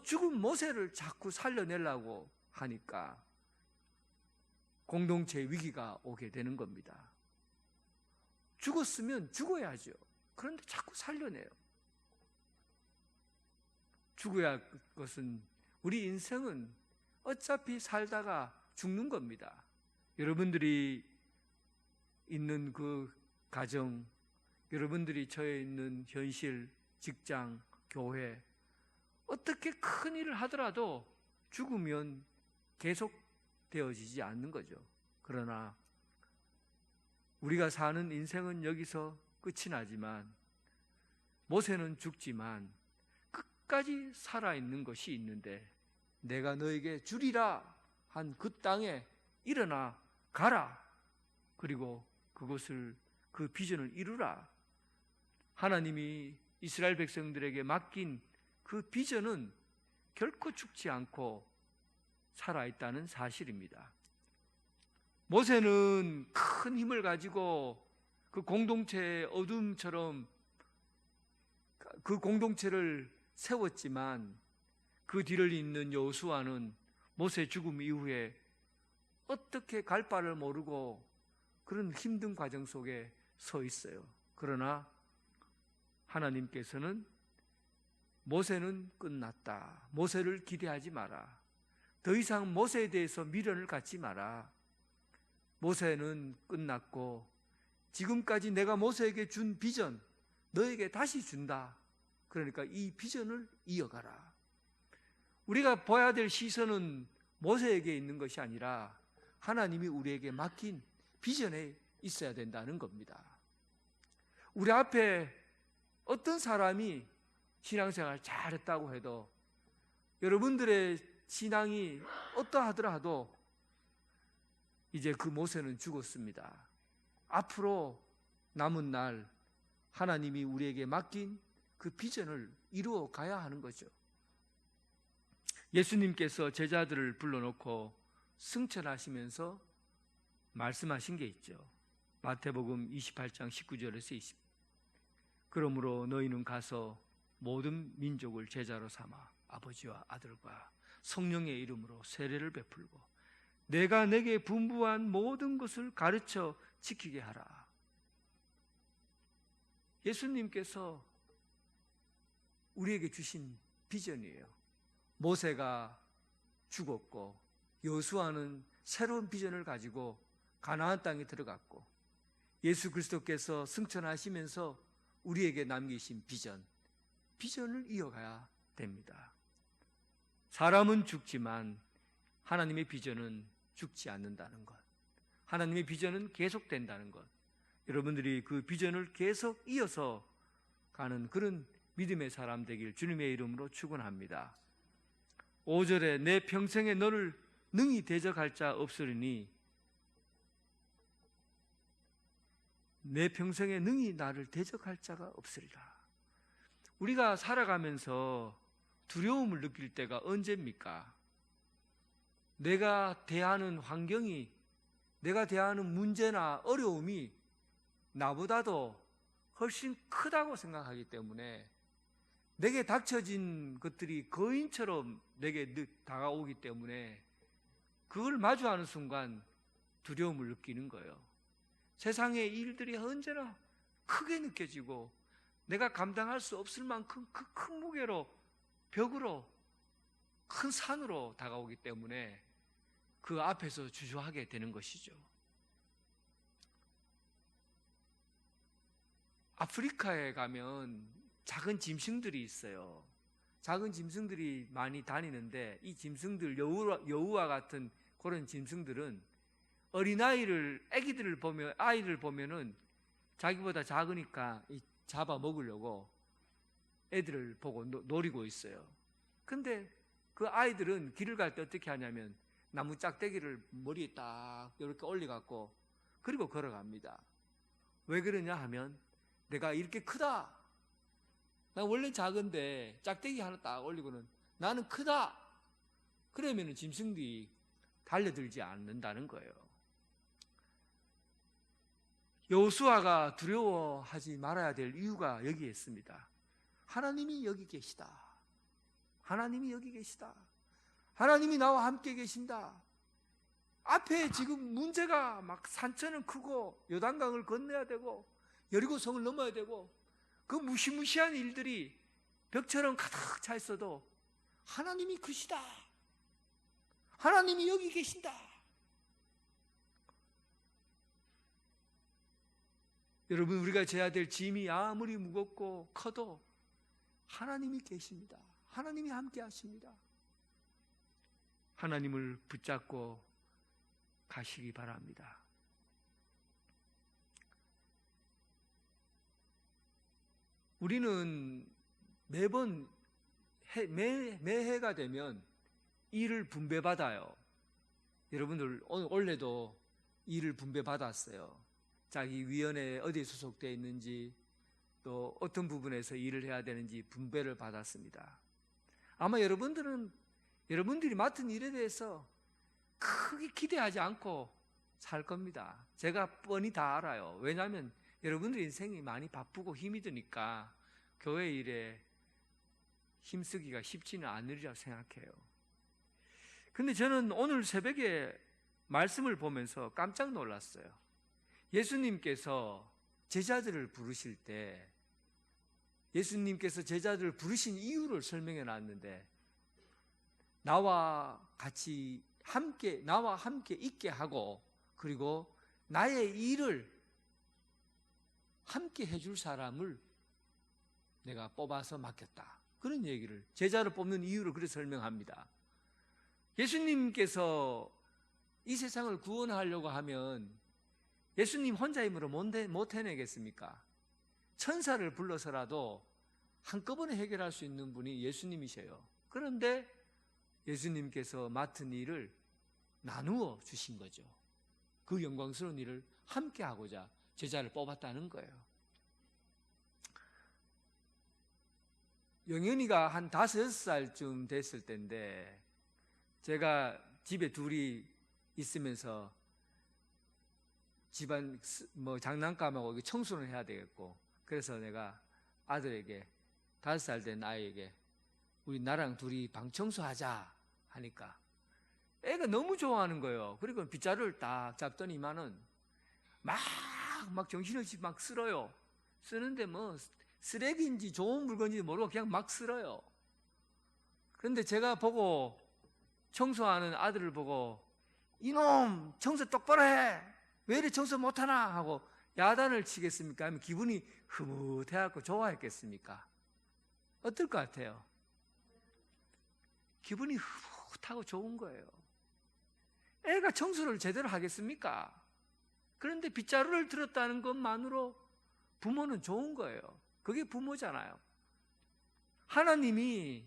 죽은 모세를 자꾸 살려내려고 하니까 공동체의 위기가 오게 되는 겁니다. 죽었으면 죽어야죠. 그런데 자꾸 살려내요. 죽어야 할 것은 우리 인생은 어차피 살다가 죽는 겁니다. 여러분들이 있는 그 가정, 여러분들이 처해 있는 현실, 직장, 교회, 어떻게 큰 일을 하더라도 죽으면 계속 되어지지 않는 거죠. 그러나 우리가 사는 인생은 여기서 끝이 나지만 모세는 죽지만 끝까지 살아있는 것이 있는데 내가 너에게 주리라 한 그 땅에 일어나 가라. 그리고 그 비전을 이루라. 하나님이 이스라엘 백성들에게 맡긴 그 비전은 결코 죽지 않고 살아있다는 사실입니다. 모세는 큰 힘을 가지고 그 공동체의 어둠처럼 그 공동체를 세웠지만 그 뒤를 잇는 여호수아는 모세 죽음 이후에 어떻게 갈 바를 모르고 그런 힘든 과정 속에 서 있어요. 그러나 하나님께서는 모세는 끝났다. 모세를 기대하지 마라. 더 이상 모세에 대해서 미련을 갖지 마라. 모세는 끝났고 지금까지 내가 모세에게 준 비전 너에게 다시 준다. 그러니까 이 비전을 이어가라. 우리가 봐야 될 시선은 모세에게 있는 것이 아니라 하나님이 우리에게 맡긴 비전에 있어야 된다는 겁니다. 우리 앞에 어떤 사람이 신앙생활 잘했다고 해도 여러분들의 신앙이 어떠하더라도 이제 그 모세는 죽었습니다. 앞으로 남은 날 하나님이 우리에게 맡긴 그 비전을 이루어 가야 하는 거죠. 예수님께서 제자들을 불러놓고 승천하시면서 말씀하신 게 있죠. 마태복음 28장 19절에서 20. 그러므로 너희는 가서 모든 민족을 제자로 삼아 아버지와 아들과 성령의 이름으로 세례를 베풀고 내가 내게 분부한 모든 것을 가르쳐 지키게 하라. 예수님께서 우리에게 주신 비전이에요. 모세가 죽었고 여호수아는 새로운 비전을 가지고 가나안 땅에 들어갔고 예수 그리스도께서 승천하시면서 우리에게 남기신 비전을 이어가야 됩니다. 사람은 죽지만 하나님의 비전은 죽지 않는다는 것, 하나님의 비전은 계속된다는 것, 여러분들이 그 비전을 계속 이어서 가는 그런 믿음의 사람 되길 주님의 이름으로 축원합니다. 5절에 내 평생에 너를 능히 대적할 자 없으리니 내 평생에 능히 나를 대적할 자가 없으리라. 우리가 살아가면서 두려움을 느낄 때가 언제입니까? 내가 대하는 환경이, 내가 대하는 문제나 어려움이 나보다도 훨씬 크다고 생각하기 때문에, 내게 닥쳐진 것들이 거인처럼 내게 다가오기 때문에 그걸 마주하는 순간 두려움을 느끼는 거예요. 세상의 일들이 언제나 크게 느껴지고 내가 감당할 수 없을 만큼 그 큰 무게로, 벽으로, 큰 산으로 다가오기 때문에 그 앞에서 주저하게 되는 것이죠. 아프리카에 가면 작은 짐승들이 있어요. 작은 짐승들이 많이 다니는데, 이 짐승들, 여우와 같은 그런 짐승들은 어린아이를, 아기들을 보면은 자기보다 작으니까 잡아 먹으려고 애들을 보고 노리고 있어요. 근데 그 아이들은 길을 갈 때 어떻게 하냐면 나무 짝대기를 머리에 딱 이렇게 올려갖고 그리고 걸어갑니다. 왜 그러냐 하면, 내가 이렇게 크다, 나 원래 작은데 짝대기 하나 딱 올리고는 나는 크다, 그러면은 짐승들이 달려들지 않는다는 거예요. 여호수아가 두려워하지 말아야 될 이유가 여기에 있습니다. 하나님이 여기 계시다. 하나님이 여기 계시다. 하나님이 나와 함께 계신다. 앞에 지금 문제가 막 산천은 크고 요단강을 건너야 되고 여리고성을 넘어야 되고 그 무시무시한 일들이 벽처럼 가득 차 있어도 하나님이 크시다. 하나님이 여기 계신다. 여러분, 우리가 져야 될 짐이 아무리 무겁고 커도 하나님이 계십니다. 하나님이 함께 하십니다. 하나님을 붙잡고 가시기 바랍니다. 우리는 매번 매해가 되면 일을 분배받아요. 여러분들 올해도 일을 분배받았어요. 자기 위원회에 어디에 소속되어 있는지, 또 어떤 부분에서 일을 해야 되는지 분배를 받았습니다. 아마 여러분들이 맡은 일에 대해서 크게 기대하지 않고 살 겁니다. 제가 뻔히 다 알아요. 왜냐하면 여러분들 인생이 많이 바쁘고 힘이 드니까 교회 일에 힘쓰기가 쉽지는 않으리라고 생각해요. 근데 저는 오늘 새벽에 말씀을 보면서 깜짝 놀랐어요. 예수님께서 제자들을 부르실 때, 예수님께서 제자들을 부르신 이유를 설명해 놨는데, 나와 함께 있게 하고, 그리고 나의 일을 함께 해줄 사람을 내가 뽑아서 맡겼다. 그런 얘기를, 제자를 뽑는 이유를 그렇게 설명합니다. 예수님께서 이 세상을 구원하려고 하면 예수님 혼자 힘으로 못 해내겠습니까? 천사를 불러서라도 한꺼번에 해결할 수 있는 분이 예수님이셔요. 그런데 예수님께서 맡은 일을 나누어 주신 거죠. 그 영광스러운 일을 함께 하고자 제자를 뽑았다는 거예요. 영현이가 한 5, 6살쯤 됐을 때인데, 제가 집에 둘이 있으면서 집안 장난감하고 청소는 해야 되겠고, 그래서 내가 아들에게, 5살 된 아이에게 우리 나랑 둘이 방 청소하자 하니까 애가 너무 좋아하는 거예요. 그리고 빗자루를 딱 잡더니만은 막 정신없이 막 쓸어요. 쓰는데 뭐 쓰레기인지 좋은 물건인지 모르고 그냥 막 쓸어요. 그런데 제가 보고, 청소하는 아들을 보고, 이놈 청소 똑바로 해, 왜 이래 청소 못하나 하고 야단을 치겠습니까? 아니면 기분이 흐뭇해갖고 좋아했겠습니까? 어떨 것 같아요? 기분이 흐뭇하고 좋은 거예요. 애가 청소를 제대로 하겠습니까? 그런데 빗자루를 들었다는 것만으로 부모는 좋은 거예요. 그게 부모잖아요. 하나님이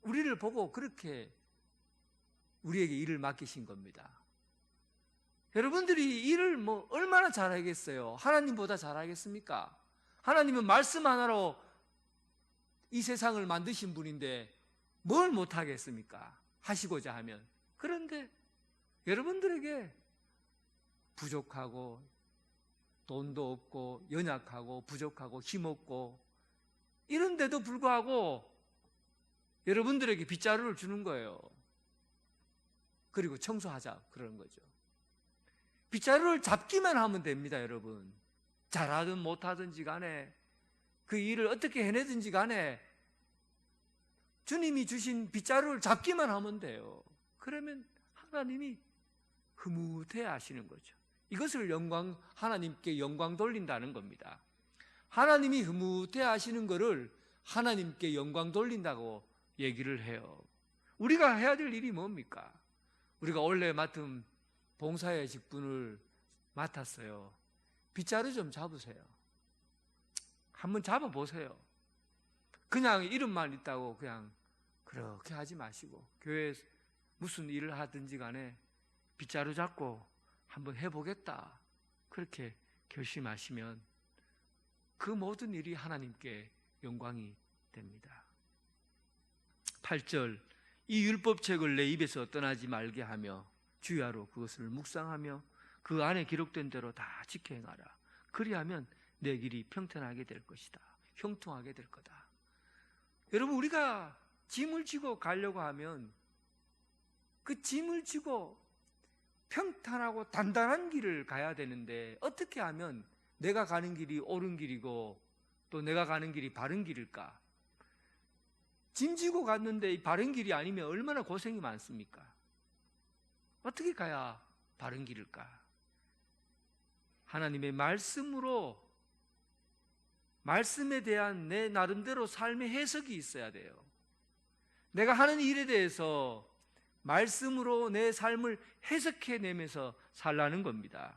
우리를 보고 그렇게 우리에게 일을 맡기신 겁니다. 여러분들이 일을 뭐 얼마나 잘하겠어요? 하나님보다 잘하겠습니까? 하나님은 말씀 하나로 이 세상을 만드신 분인데 뭘 못하겠습니까? 하시고자 하면. 그런데 여러분들에게 부족하고 돈도 없고 연약하고 부족하고 힘없고 이런데도 불구하고 여러분들에게 빗자루를 주는 거예요. 그리고 청소하자 그러는 거죠. 빗자루를 잡기만 하면 됩니다, 여러분. 잘하든 못하든지 간에 그 일을 어떻게 해내든지 간에 주님이 주신 빗자루를 잡기만 하면 돼요. 그러면 하나님이 흐뭇해 하시는 거죠. 이것을 하나님께 영광 돌린다는 겁니다. 하나님이 흐뭇해 하시는 것을 하나님께 영광 돌린다고 얘기를 해요. 우리가 해야 될 일이 뭡니까? 우리가 원래 맡은 봉사의 직분을 맡았어요. 빗자루 좀 잡으세요. 한번 잡아보세요. 그냥 이름만 있다고 그냥 그렇게 하지 마시고 교회에 무슨 일을 하든지 간에 빗자루 잡고 한번 해보겠다 그렇게 결심하시면 그 모든 일이 하나님께 영광이 됩니다. 8절 이 율법책을 내 입에서 떠나지 말게 하며 주야로 그것을 묵상하며 그 안에 기록된 대로 다 지켜 행하라. 그리하면 내 길이 평탄하게 될 것이다. 형통하게 될 거다. 여러분 우리가 짐을 지고 가려고 하면 그 짐을 지고 평탄하고 단단한 길을 가야 되는데 어떻게 하면 내가 가는 길이 옳은 길이고 또 내가 가는 길이 바른 길일까? 짐 지고 갔는데 이 바른 길이 아니면 얼마나 고생이 많습니까? 어떻게 가야 바른 길일까? 하나님의 말씀으로 말씀에 대한 내 나름대로 삶의 해석이 있어야 돼요. 내가 하는 일에 대해서 말씀으로 내 삶을 해석해내면서 살라는 겁니다.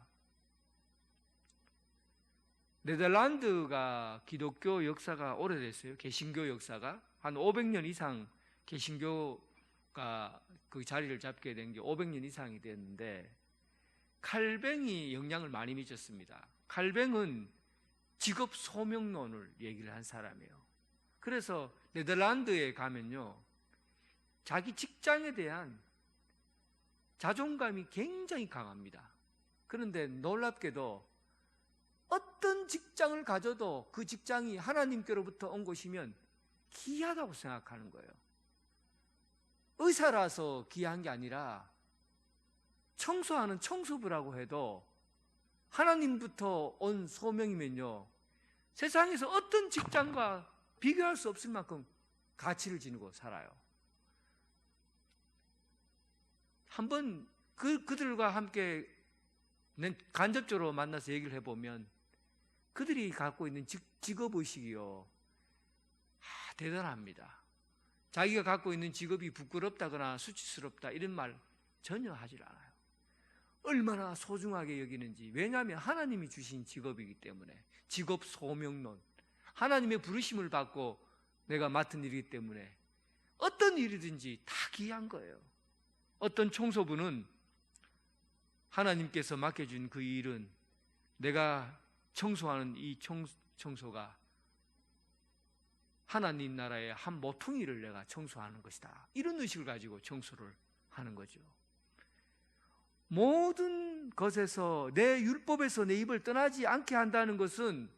네덜란드가 기독교 역사가 오래됐어요. 개신교 역사가 한 500년 이상 개신교가 그 자리를 잡게 된 게 500년 이상이 됐는데 칼뱅이 영향을 많이 미쳤습니다. 칼뱅은 직업 소명론을 얘기를 한 사람이에요. 그래서 네덜란드에 가면요 자기 직장에 대한 자존감이 굉장히 강합니다. 그런데 놀랍게도 어떤 직장을 가져도 그 직장이 하나님께로부터 온 것이면 귀하다고 생각하는 거예요. 의사라서 귀한 게 아니라 청소하는 청소부라고 해도 하나님부터 온 소명이면요 세상에서 어떤 직장과 비교할 수 없을 만큼 가치를 지니고 살아요. 한번 그들과 함께 간접적으로 만나서 얘기를 해보면 그들이 갖고 있는 직업의식이요 대단합니다. 자기가 갖고 있는 직업이 부끄럽다거나 수치스럽다 이런 말 전혀 하질 않아요. 얼마나 소중하게 여기는지. 왜냐하면 하나님이 주신 직업이기 때문에. 직업 소명론, 하나님의 부르심을 받고 내가 맡은 일이기 때문에 어떤 일이든지 다 귀한 거예요. 어떤 청소부는 하나님께서 맡겨준 그 일은 내가 청소하는 이 청소가 하나님 나라의 한 모퉁이를 내가 청소하는 것이다. 이런 의식을 가지고 청소를 하는 거죠. 모든 것에서 내 율법에서 내 입을 떠나지 않게 한다는 것은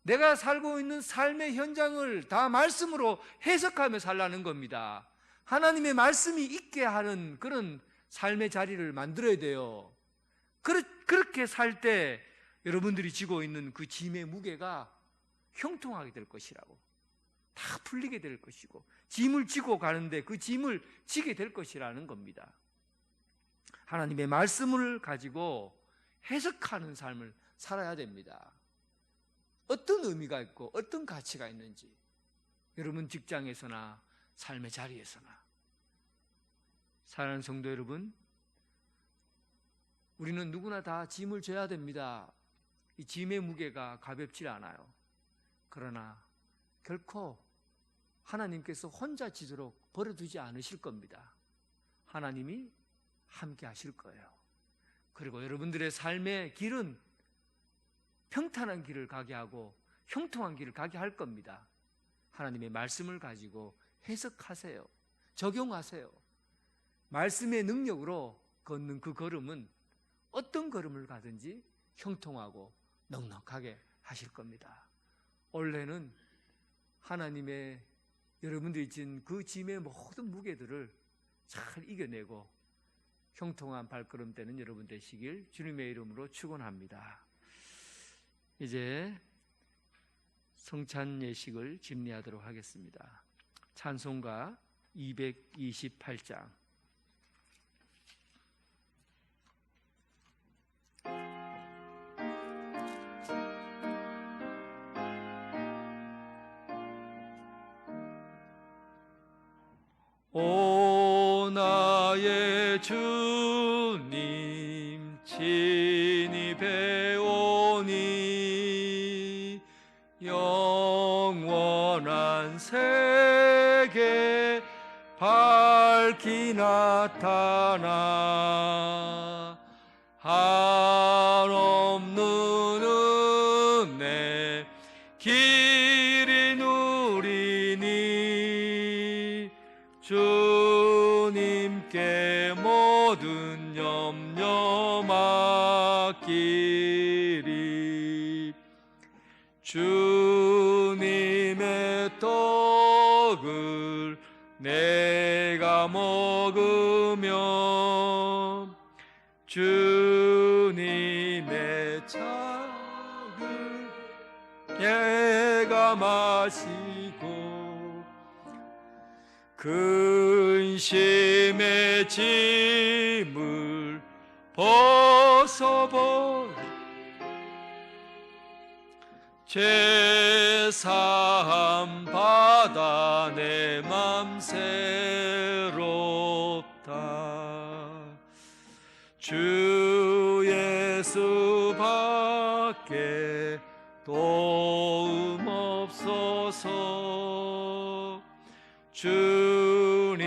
내가 살고 있는 삶의 현장을 다 말씀으로 해석하며 살라는 겁니다. 하나님의 말씀이 있게 하는 그런 삶의 자리를 만들어야 돼요. 그렇게 살 때 여러분들이 지고 있는 그 짐의 무게가 형통하게 될 것이라고. 다 풀리게 될 것이고 짐을 지고 가는데 그 짐을 지게 될 것이라는 겁니다. 하나님의 말씀을 가지고 해석하는 삶을 살아야 됩니다. 어떤 의미가 있고 어떤 가치가 있는지 여러분 직장에서나 삶의 자리에서나. 사랑하는 성도 여러분, 우리는 누구나 다 짐을 져야 됩니다. 이 짐의 무게가 가볍지 않아요. 그러나 결코 하나님께서 혼자 지도록 버려두지 않으실 겁니다. 하나님이 함께 하실 거예요. 그리고 여러분들의 삶의 길은 평탄한 길을 가게 하고 형통한 길을 가게 할 겁니다. 하나님의 말씀을 가지고 해석하세요. 적용하세요. 말씀의 능력으로 걷는 그 걸음은 어떤 걸음을 가든지 형통하고 넉넉하게 하실 겁니다. 원래는 하나님의 여러분들이 진 그 짐의 모든 무게들을 잘 이겨내고 형통한 발걸음 되는 여러분 되시길 주님의 이름으로 축원합니다. 이제 성찬 예식을 집례하도록 하겠습니다. 찬송가 228장. 오 나의 주님 친히 배우니 영원한 세계 밝히 나타나 한없는 은혜 길이 누리니 주님께 모든 염려 맡기리. 주님의 떡을 내가 먹으며 주님의 잔을 내가 마시고 근심의 짐을 벗어버려 죄사함 받아 내 맘 새롭다. 주 예수밖에 도움 없어서 주님의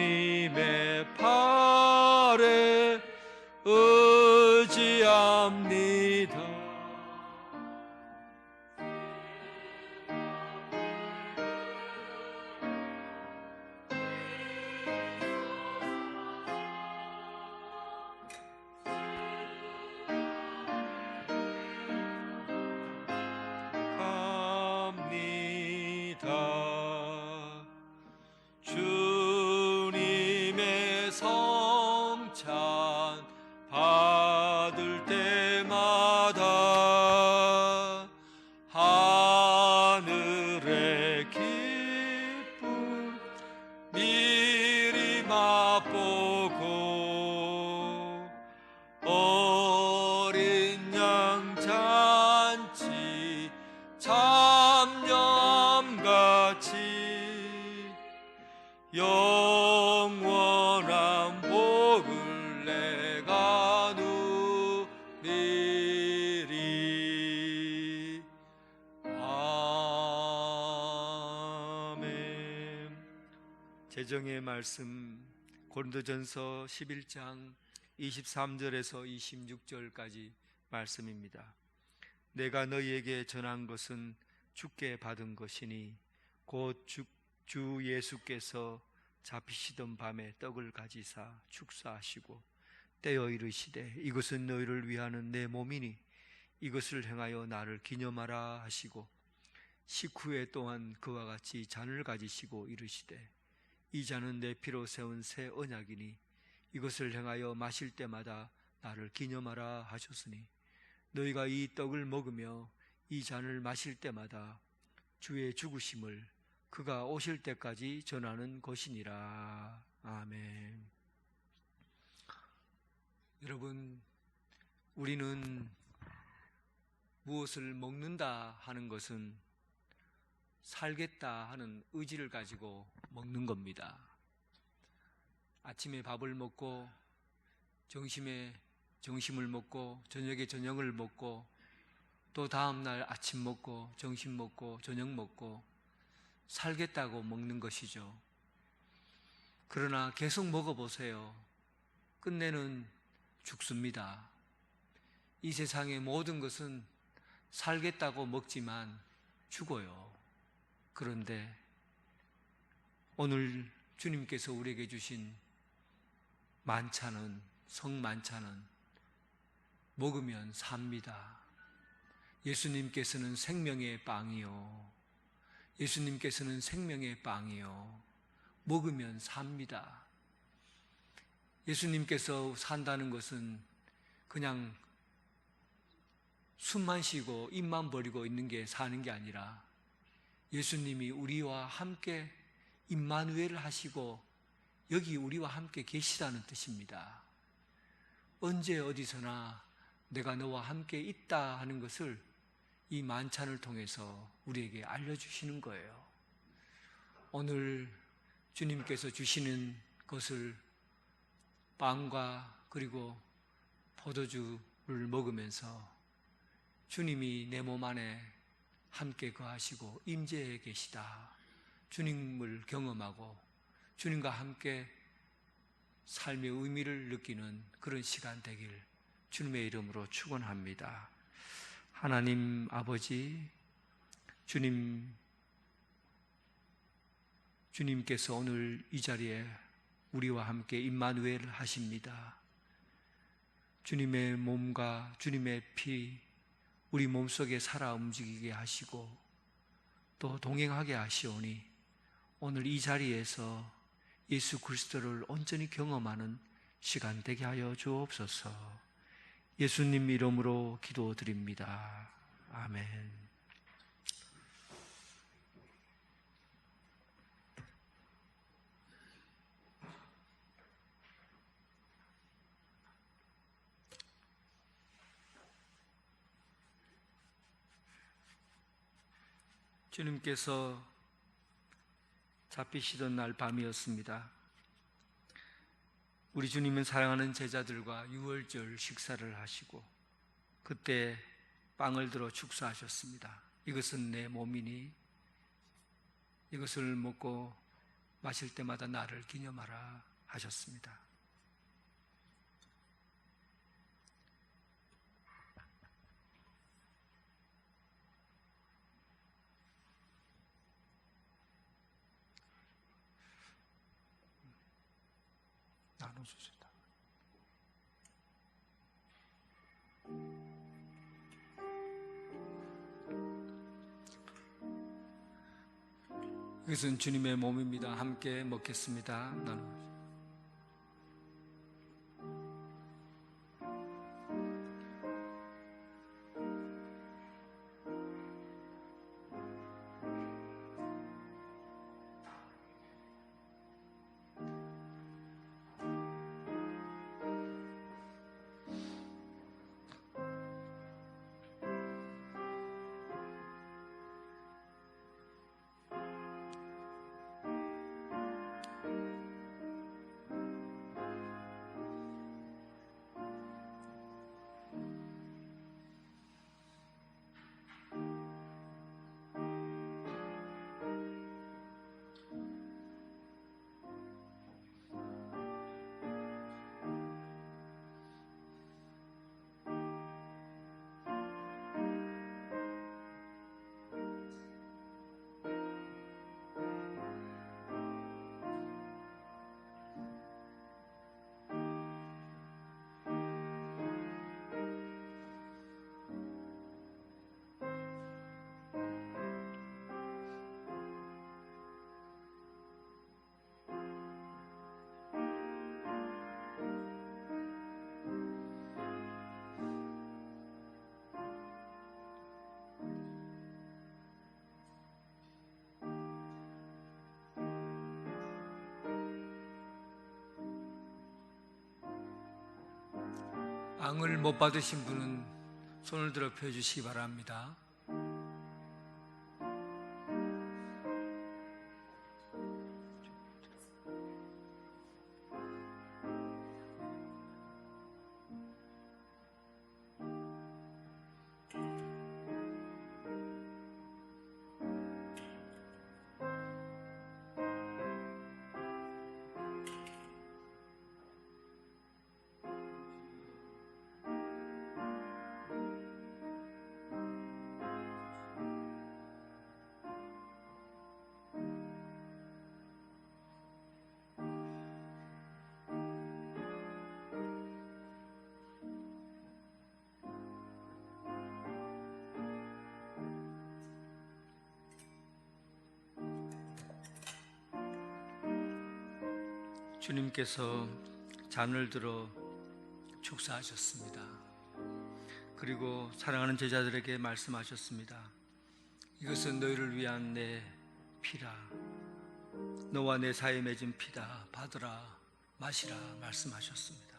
팔에 의지합니다. 주님의 성찬 받을 때마다 하늘의 기쁨 미리 맛보고 어린 양 잔치 참념같이 영원한 복을 내가 누리리. 아멘. 제정의 말씀 고린도전서 11장 23절에서 26절까지 말씀입니다. 내가 너희에게 전한 것은 주께 받은 것이니 곧 주 예수께서 잡히시던 밤에 떡을 가지사 축사하시고 떼어 이르시되 이것은 너희를 위하는 내 몸이니 이것을 행하여 나를 기념하라 하시고 식후에 또한 그와 같이 잔을 가지시고 이르시되 이 잔은 내 피로 세운 새 언약이니 이것을 행하여 마실 때마다 나를 기념하라 하셨으니 너희가 이 떡을 먹으며 이 잔을 마실 때마다 주의 죽으심을 그가 오실 때까지 전하는 것이니라. 아멘. 여러분, 우리는 무엇을 먹는다 하는 것은 살겠다 하는 의지를 가지고 먹는 겁니다. 아침에 밥을 먹고 점심에 점심을 먹고 저녁에 저녁을 먹고 또 다음날 아침 먹고 점심 먹고 저녁 먹고 살겠다고 먹는 것이죠. 그러나 계속 먹어보세요. 끝내는 죽습니다. 이 세상의 모든 것은 살겠다고 먹지만 죽어요. 그런데 오늘 주님께서 우리에게 주신 만찬은, 성만찬은 먹으면 삽니다. 예수님께서는 생명의 빵이요. 예수님께서는 생명의 빵이요. 먹으면 삽니다. 예수님께서 산다는 것은 그냥 숨만 쉬고 입만 벌리고 있는 게 사는 게 아니라 예수님이 우리와 함께 임마누엘을 하시고 여기 우리와 함께 계시다는 뜻입니다. 언제 어디서나 내가 너와 함께 있다 하는 것을 이 만찬을 통해서 우리에게 알려주시는 거예요. 오늘 주님께서 주시는 것을 빵과 그리고 포도주를 먹으면서 주님이 내 몸 안에 함께 거하시고 임재해 계시다. 주님을 경험하고 주님과 함께 삶의 의미를 느끼는 그런 시간 되길 주님의 이름으로 축원합니다. 하나님 아버지, 주님께서 오늘 이 자리에 우리와 함께 임마누엘 하십니다. 주님의 몸과 주님의 피 우리 몸속에 살아 움직이게 하시고 또 동행하게 하시오니 오늘 이 자리에서 예수 그리스도를 온전히 경험하는 시간 되게 하여 주옵소서. 예수님 이름으로 기도드립니다. 아멘. 주님께서 잡히시던 날 밤이었습니다. 우리 주님은 사랑하는 제자들과 유월절 식사를 하시고 그때 빵을 들어 축사하셨습니다. 이것은 내 몸이니 이것을 먹고 마실 때마다 나를 기념하라 하셨습니다. 나눠주시다. 이것은 주님의 몸입니다. 함께 먹겠습니다. 나눠주시다. 빵을 못 받으신 분은 손을 들어 펴주시기 바랍니다. 주님께서 잔을 들어 축사하셨습니다. 그리고 사랑하는 제자들에게 말씀하셨습니다. 이것은 너희를 위한 내 피라. 너와 내 사이에 맺은 피다. 받으라, 마시라 말씀하셨습니다.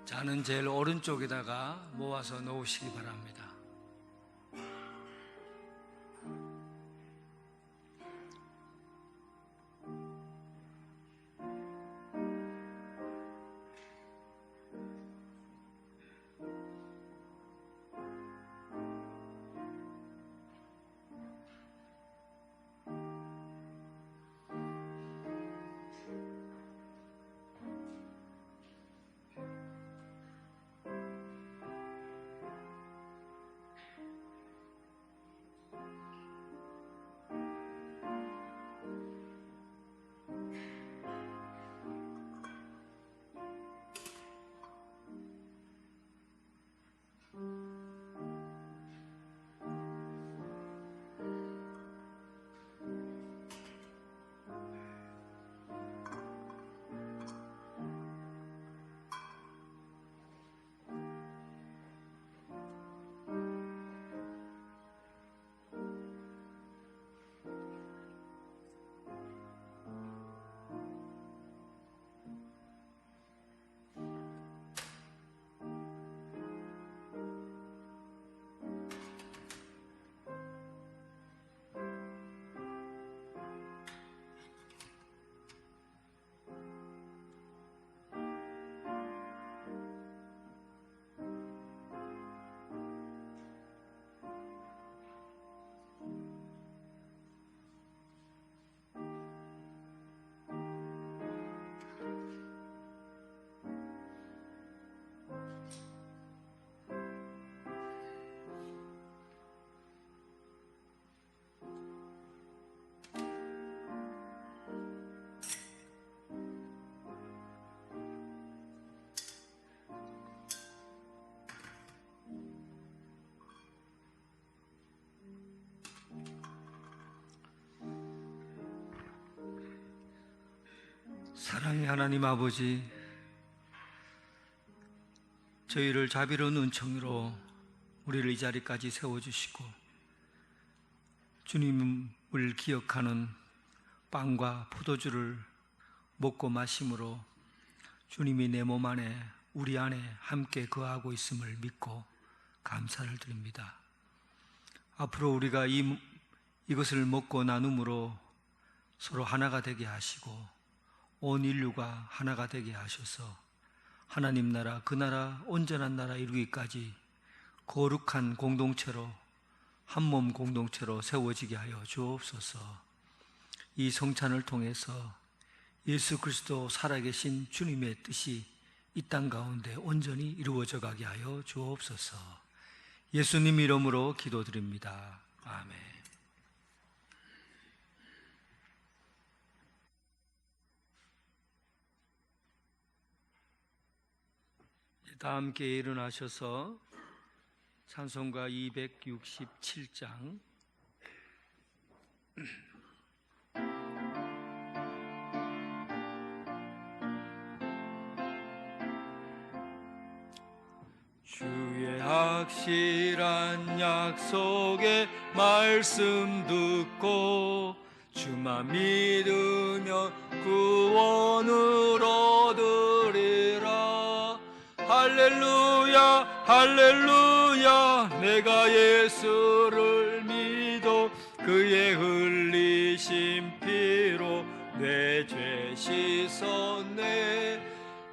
잔은 제일 오른쪽에다가 모아서 놓으시기 바랍니다. 사랑의 하나님 아버지, 저희를 자비로운 은총으로 우리를 이 자리까지 세워주시고 주님을 기억하는 빵과 포도주를 먹고 마심으로 주님이 내 몸 안에 우리 안에 함께 거하고 있음을 믿고 감사를 드립니다. 앞으로 우리가 이것을 먹고 나눔으로 서로 하나가 되게 하시고 온 인류가 하나가 되게 하셔서 하나님 나라, 그 나라, 온전한 나라 이루기까지 거룩한 공동체로, 한 몸 공동체로 세워지게 하여 주옵소서. 이 성찬을 통해서 예수 그리스도 살아계신 주님의 뜻이 이 땅 가운데 온전히 이루어져 가게 하여 주옵소서. 예수님 이름으로 기도드립니다. 아멘. 다 함께 일어나셔서 찬송가 267장 주의 확실한 약속의 말씀 듣고 주만 믿으면 구원을 얻으리라. 할렐루야 할렐루야 내가 예수를 믿어 그의 흘리신 피로 내 죄 씻었네.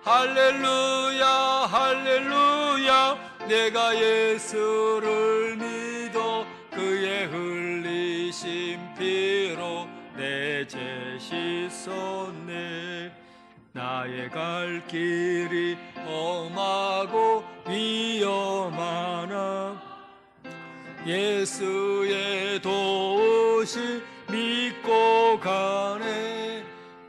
할렐루야 할렐루야 내가 예수를 믿어 그의 흘리신 피로 내 죄 씻었네. 나의 갈 길이 험하고 위험하나 예수의 도우심 믿고 가네.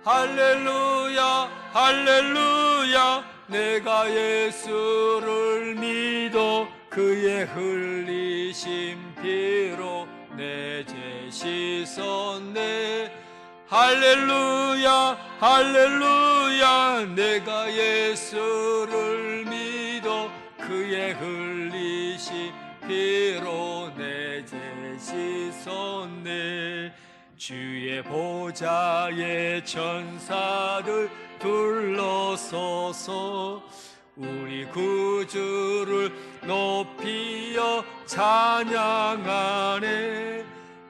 할렐루야 할렐루야 내가 예수를 믿어 그의 흘리신 피로 내 죄 씻었네. 할렐루야 할렐루야 내가 예수를 믿어 그의 흘리신 피로 내 죄 씻었네. 주의 보좌의 천사들 둘러서서 우리 구주를 높이어 찬양하네.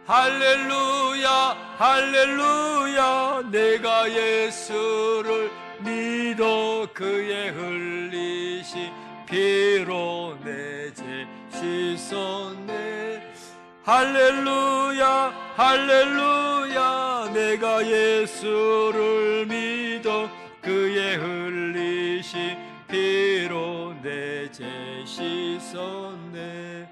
할렐루야 할렐루야 내가 예수를 믿어 그의 흘리신 피로 내 죄 씻었네. 할렐루야 할렐루야 내가 예수를 믿어 그의 흘리신 피로 내 죄 씻었네.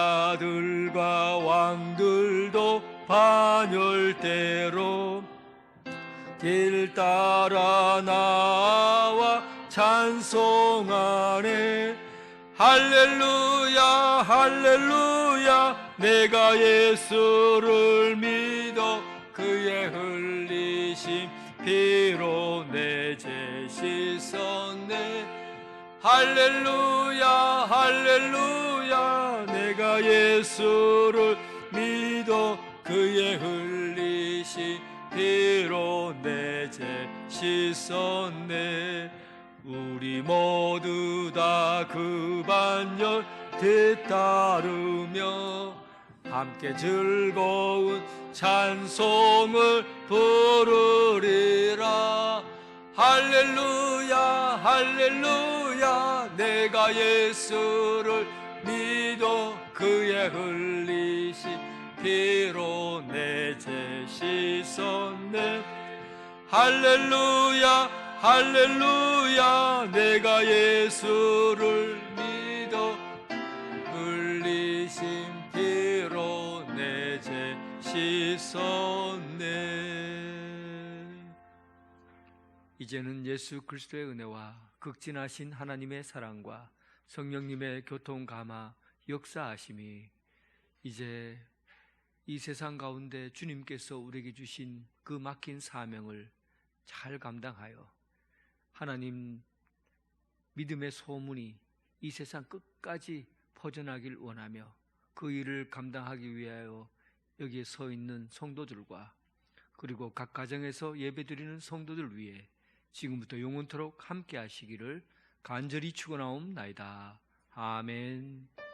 예언자들과 왕들도 반열대로 길 따라 나와 찬송하네. 할렐루야 할렐루야 내가 예수를 믿어 그의 흘리신 피로 내 죄 씻었네. 할렐루야 할렐루야 내가 예수를 믿어 그의 흘리신 피로 내 죄 씻었네. 우리 모두 다 그 반열 뒤따르며 함께 즐거운 찬송을 부르리라. 할렐루야 할렐루야 내가 예수를 믿어 그의 흘리신 피로 내 죄 씻었네. 할렐루야 할렐루야 내가 예수를 믿어 흘리신 피로 내 죄 씻었네. 이제는 예수 그리스도의 은혜와 극진하신 하나님의 사랑과 성령님의 교통 감화 역사하심이 이제 이 세상 가운데 주님께서 우리에게 주신 그 맡긴 사명을 잘 감당하여 하나님 믿음의 소문이 이 세상 끝까지 퍼져나길 원하며 그 일을 감당하기 위하여 여기에 서 있는 성도들과 그리고 각 가정에서 예배드리는 성도들 위해 지금부터 영원토록 함께 하시기를 간절히 축원하옵나이다. 아멘.